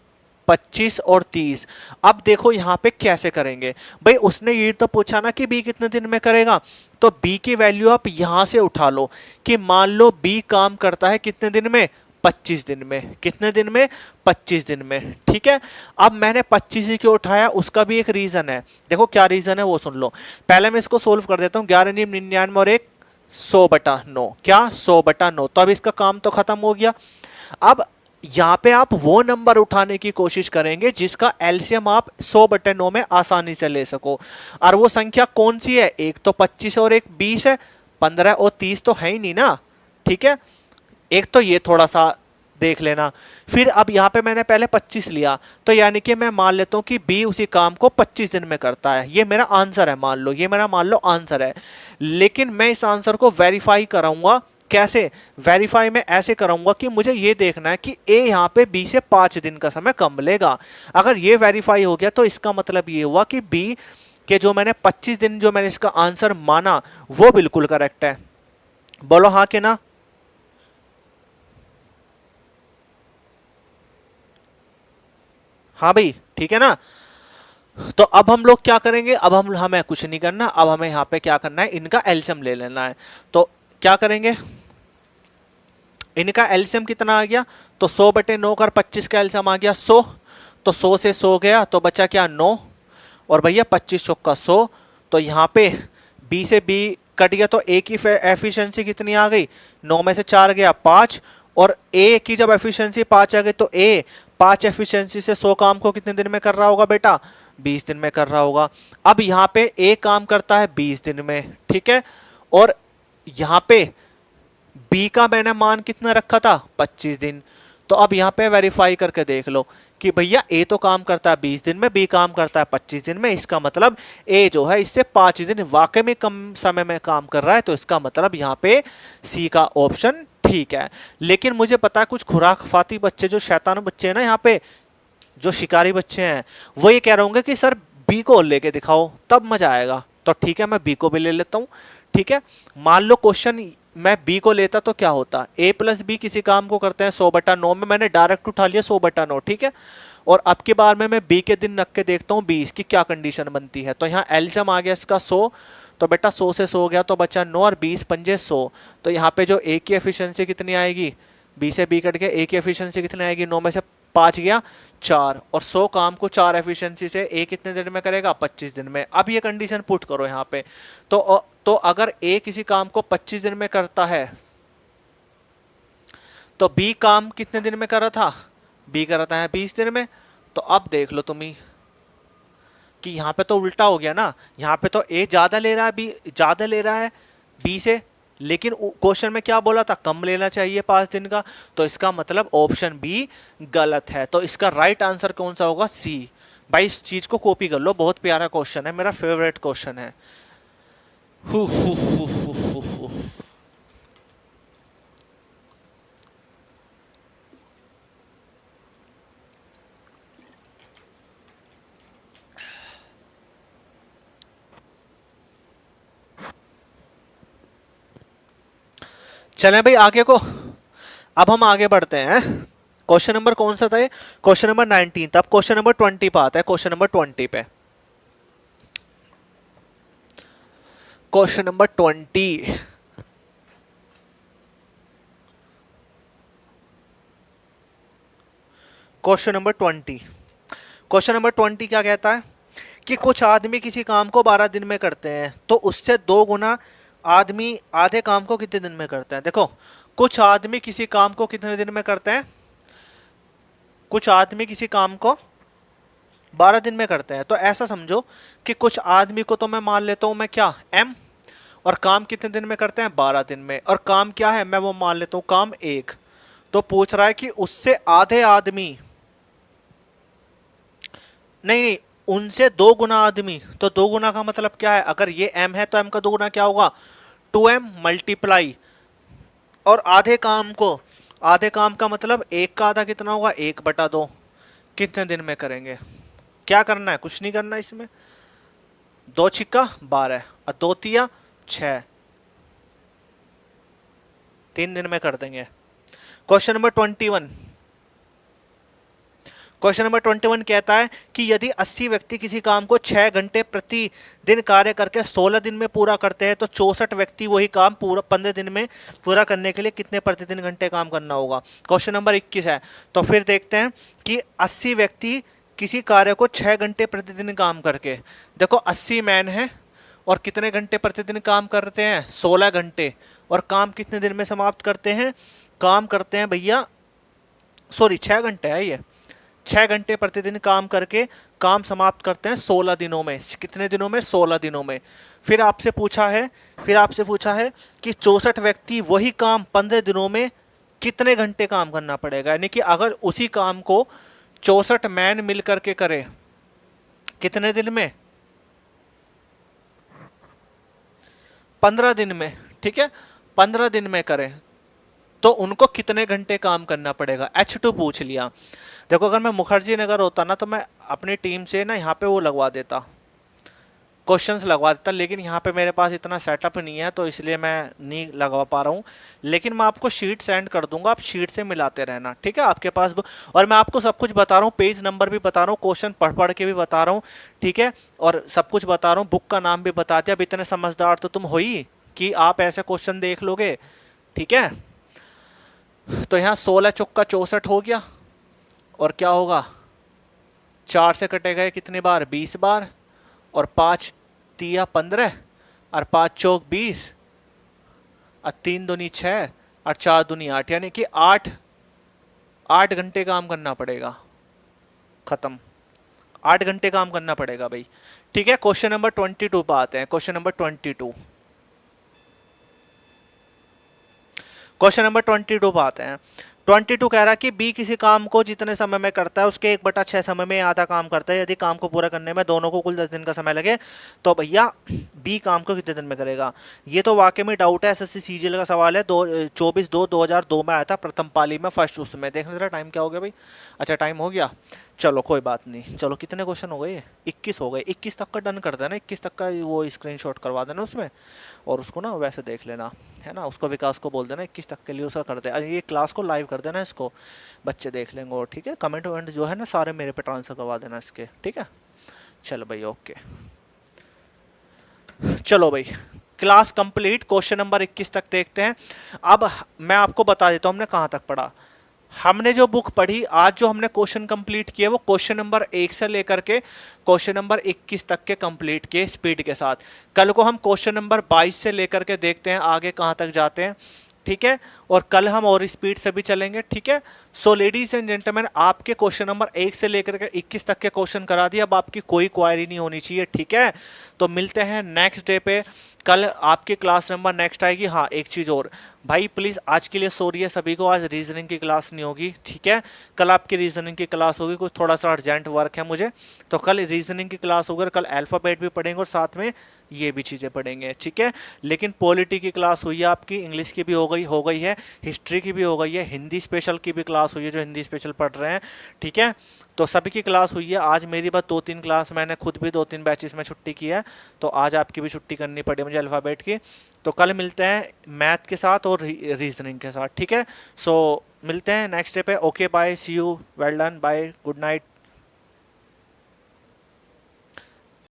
25 और 30। अब देखो यहाँ पे कैसे करेंगे भाई, उसने ये तो पूछा ना कि बी कितने दिन में करेगा, तो बी की वैल्यू आप यहां से उठा लो कि मान लो बी काम करता है कितने दिन में, 25 दिन में। कितने दिन में, 25 दिन में, ठीक है। अब मैंने 25 ही क्यों उठाया, उसका भी एक रीजन है, देखो क्या रीजन है वो सुन लो। पहले मैं इसको सोल्व कर देता हूँ, 11 × 99 और 1 100/9, क्या 100/9, तो अब इसका काम तो खत्म हो गया। अब यहाँ पे आप वो नंबर उठाने की कोशिश करेंगे जिसका एलसीएम आप 100/9 में आसानी से ले सको, और वो संख्या कौन सी है, एक तो 25 और एक 20 है, 15 और 30 तो है ही नहीं ना, ठीक है, एक तो ये थोड़ा सा देख लेना। फिर अब यहाँ पे मैंने पहले 25 लिया, तो यानी कि मैं मान लेता हूँ कि बी उसी काम को 25 दिन में करता है, ये मेरा आंसर है, मान लो ये मेरा आंसर है। लेकिन मैं इस आंसर को वेरीफाई कराऊंगा, कैसे वेरीफाई में ऐसे कराऊंगा कि मुझे ये देखना है कि ए यहाँ पे बी से 5 दिन का समय कम लेगा। अगर ये वेरीफाई हो गया तो इसका मतलब ये हुआ कि बी के जो मैंने 25 दिन जो मैंने इसका आंसर माना वो बिल्कुल करेक्ट है। बोलो हाँ कि ना। हाँ भाई ठीक है ना। तो अब हम लोग क्या करेंगे, अब हमें कुछ नहीं करना, अब हमें यहाँ पे क्या करना है, इनका एलसीएम ले लेना है। तो क्या करेंगे, इनका एलसीएम कितना आ गया, तो 100/9 कर 25 का एलसीएम आ गया 100, तो 100 से 100 गया तो बचा क्या 9, और भैया 25 चौका 100, तो यहाँ पे बी से बी कट गया तो ए की एफिशिएंसी कितनी आ गई, 9 में से 4 गया 5, और ए की जब एफिशिएंसी 5 आ गई तो ए 5 एफिशिएंसी से 100 काम को कितने दिन में कर रहा होगा बेटा, 20 दिन में कर रहा होगा। अब यहाँ पे ए काम करता है 20 दिन में, ठीक है, और यहाँ पे बी का मैंने मान कितना रखा था, 25 दिन। तो अब यहाँ पे वेरीफाई करके देख लो कि भैया ए तो काम करता है 20 दिन में, बी काम करता है 25 दिन में, इसका मतलब ए जो है इससे 5 दिन वाकई में कम समय में काम कर रहा है, तो इसका मतलब यहाँ पे सी का ऑप्शन ठीक है। लेकिन मुझे पता है कुछ खुराफाती बच्चे जो शैतान बच्चे हैं ना, यहाँ पे जो शिकारी बच्चे हैं, वो ये कह रहे होंगे कि सर बी को लेके दिखाओ तब मजा आएगा। तो ठीक है मैं बी को भी ले लेता हूँ, ठीक है। मान लो क्वेश्चन मैं बी को लेता तो क्या होता, ए प्लस बी किसी काम को करते हैं 100/9 में, मैंने डायरेक्ट उठा लिया 100/9, ठीक है। और अब की बार में मैं बी के दिन रख के देखता हूँ 20 की क्या कंडीशन बनती है। तो यहाँ एलसीएम आ गया इसका 100, तो बेटा 100 से 100 गया तो बचा 9 और 20 पंजे 100, तो यहाँ पे जो ए की एफिशिएंसी कितनी आएगी, बी से बी कट के ए की एफिशिएंसी कितनी आएगी, 9 में से 5 गया 4, और 100 काम को 4 एफिशिएंसी से ए कितने दिन में करेगा, 25 दिन में। अब ये कंडीशन पुट करो यहाँ पे, तो अगर ए किसी काम को 25 दिन में करता है तो बी काम कितने दिन में कर रहा था, बी करता है 20 दिन में। तो अब देख लो तुम ही कि यहाँ पे तो उल्टा हो गया ना, यहाँ पे तो ए ज्यादा ले रहा है, बी ज्यादा ले रहा है बी से, लेकिन क्वेश्चन में क्या बोला था, कम लेना चाहिए 5 दिन का, तो इसका मतलब ऑप्शन बी गलत है। तो इसका राइट आंसर कौन सा होगा, सी। भाई इस चीज को कॉपी कर लो, बहुत प्यारा क्वेश्चन है, मेरा फेवरेट क्वेश्चन है। Who, who, who, who, who, who. चलें भाई आगे को, अब हम आगे बढ़ते हैं। क्वेश्चन नंबर कौन सा था ये? Question number 19। अब क्वेश्चन नंबर 20 पे आता है। क्वेश्चन नंबर 20 पे, question number 20। Question number 20, question number 20 क्या कहता है कि कुछ आदमी किसी काम को 12 दिन में करते हैं, तो उससे 2 गुना आदमी आधे काम को कितने दिन में करते हैं? देखो, कुछ आदमी किसी काम को कितने दिन में करते हैं? कुछ आदमी किसी काम को 12 दिन में करते हैं। तो ऐसा समझो कि कुछ आदमी को तो मैं मान लेता हूं मैं क्या, एम, और काम कितने दिन में करते हैं? 12 दिन में। और काम क्या है, मैं वो मान लेता हूं काम 1। तो पूछ रहा है कि उससे आधे आदमी, नहीं नहीं, उनसे 2 गुना आदमी। तो 2 गुना का मतलब क्या है? अगर ये m है तो m का 2 गुना क्या होगा? 2m मल्टीप्लाई, और आधे काम को, आधे काम का मतलब 1 का आधा कितना होगा? 1/2। कितने दिन में करेंगे? क्या करना है? कुछ नहीं करना इसमें। 2 छिक्का 12 और 2 तिया 6, 3 दिन में कर देंगे। क्वेश्चन नंबर 21, क्वेश्चन नंबर 21 कहता है कि यदि 80 व्यक्ति किसी काम को 6 घंटे प्रतिदिन कार्य करके 16 दिन में पूरा करते हैं, तो 64 व्यक्ति वही काम पूरा 15 दिन में पूरा करने के लिए कितने प्रतिदिन घंटे काम करना होगा? क्वेश्चन नंबर 21 है। तो फिर देखते हैं कि 80 व्यक्ति किसी कार्य को 6 घंटे प्रतिदिन काम करके, देखो 80 मैन है और कितने घंटे प्रतिदिन काम करते हैं? 16 घंटे। और काम कितने दिन में समाप्त करते हैं? काम करते हैं भैया, सॉरी 6 घंटे है ये, 6 घंटे प्रतिदिन काम करके काम समाप्त करते हैं 16 दिनों में। कितने दिनों में? 16 दिनों में। फिर आपसे पूछा है कि 64 व्यक्ति वही काम 15 दिनों में कितने घंटे काम करना पड़ेगा? यानी कि अगर उसी काम को 64 मैन मिल करके करे, कितने दिन में? 15 दिन में। ठीक है, 15 दिन में करें तो उनको कितने घंटे काम करना पड़ेगा? H2 पूछ लिया। देखो, अगर मैं मुखर्जी नगर होता ना तो मैं अपनी टीम से ना यहाँ पे वो लगवा देता, क्वेश्चंस लगवा देता, लेकिन यहाँ पे मेरे पास इतना सेटअप नहीं है तो इसलिए मैं नहीं लगवा पा रहा हूँ। लेकिन मैं आपको शीट सेंड कर दूंगा, आप शीट से मिलाते रहना, ठीक है? आपके पास और मैं आपको सब कुछ बता रहा हूँ, पेज नंबर भी बता रहा हूँ, क्वेश्चन पढ़ पढ़ के भी बता रहा हूँ, ठीक है? और सब कुछ बता रहा हूँ, बुक का नाम भी बता दिया। अब इतने समझदार तो तुम हो ही कि आप ऐसे क्वेश्चन देख लोगे, ठीक है? तो यहाँ 16 चौका 64 हो गया, और क्या होगा? 4 से कटे गए कितने बार? 20 बार, और 5 तिया 15, और 5 चौक 20, और 3 दूनी 6, और 4 दूनी 8, यानी कि 8 घंटे काम करना पड़ेगा। खत्म, 8 घंटे काम करना पड़ेगा भाई, ठीक है? क्वेश्चन नंबर 22 पे आते हैं। क्वेश्चन नंबर 22, क्वेश्चन नंबर 22 पे आते हैं। 22 कह रहा है कि बी किसी काम को जितने समय में करता है उसके 1/6 समय में आधा काम करता है। यदि काम को पूरा करने में दोनों को कुल 10 दिन का समय लगे तो भैया बी काम को कितने दिन में करेगा? ये तो वाकई में डाउट है, एसएससी सीजीएल का सवाल है। 24/2/2002 में आया था, प्रथम पाली में, फर्स्ट उसमें। देखने जरा टाइम क्या हो गया भाई। अच्छा, टाइम हो गया, चलो कोई बात नहीं। चलो कितने क्वेश्चन हो गए? 21 हो गए। 21 तक का डन कर देना, 21 तक का वो स्क्रीनशॉट करवा देना उसमें, और उसको ना वैसे देख लेना, है ना? उसको विकास को बोल देना 21 तक के लिए उसका कर दे। अरे ये क्लास को लाइव कर देना, इसको बच्चे देख लेंगे, और ठीक है? कमेंट वमेंट जो है ना सारे मेरे पे ट्रांसफर करवा देना इसके, ठीक है? चलो भाई, ओके, चलो भाई, क्लास कंप्लीट। क्वेश्चन नंबर 21 तक देखते हैं। अब मैं आपको बता देता हूँ हमने कहाँ तक पढ़ा। हमने जो बुक पढ़ी आज, जो हमने क्वेश्चन कंप्लीट किए, वो क्वेश्चन नंबर 1 से लेकर के क्वेश्चन नंबर 21 तक के कंप्लीट किए स्पीड के साथ। कल को हम क्वेश्चन नंबर 22 से लेकर के देखते हैं आगे कहाँ तक जाते हैं। ठीक है, और कल हम और स्पीड से भी चलेंगे, ठीक है। सो लेडीज एंड जेंटलमैन, आपके क्वेश्चन नंबर 1 से लेकर के 21 तक के क्वेश्चन करा दिए, अब आपकी कोई क्वायरी नहीं होनी चाहिए, ठीक है। तो मिलते हैं नेक्स्ट डे पे, कल आपकी क्लास नंबर नेक्स्ट आएगी। हाँ, एक चीज़ और भाई, प्लीज़ आज के लिए सॉरी है सभी को, आज रीजनिंग की क्लास नहीं होगी, ठीक है। कल आपकी रीजनिंग की क्लास होगी, कुछ थोड़ा सा अर्जेंट वर्क है मुझे, तो कल रीजनिंग की क्लास होगी, कल अल्फ़ाबेट भी पढ़ेंगे और साथ में ये भी चीज़ें पढ़ेंगे, ठीक है। लेकिन पॉलिटी की क्लास हुई है आपकी, इंग्लिश की भी हो गई है, हिस्ट्री की भी हो गई है, हिंदी स्पेशल की भी क्लास हुई है जो हिंदी स्पेशल पढ़ रहे हैं, ठीक है। तो सभी की क्लास हुई है। आज मेरी बस 2-3 क्लास, मैंने खुद भी 2-3 बैचेस में छुट्टी की है, तो आज आपकी भी छुट्टी करनी पड़ी मुझे अल्फ़ाबेट की। तो कल मिलते हैं मैथ के साथ और रीजनिंग के साथ, ठीक है। सो मिलते हैं नेक्स्ट डे पे। Okay bye, see you, well done, bye, good night.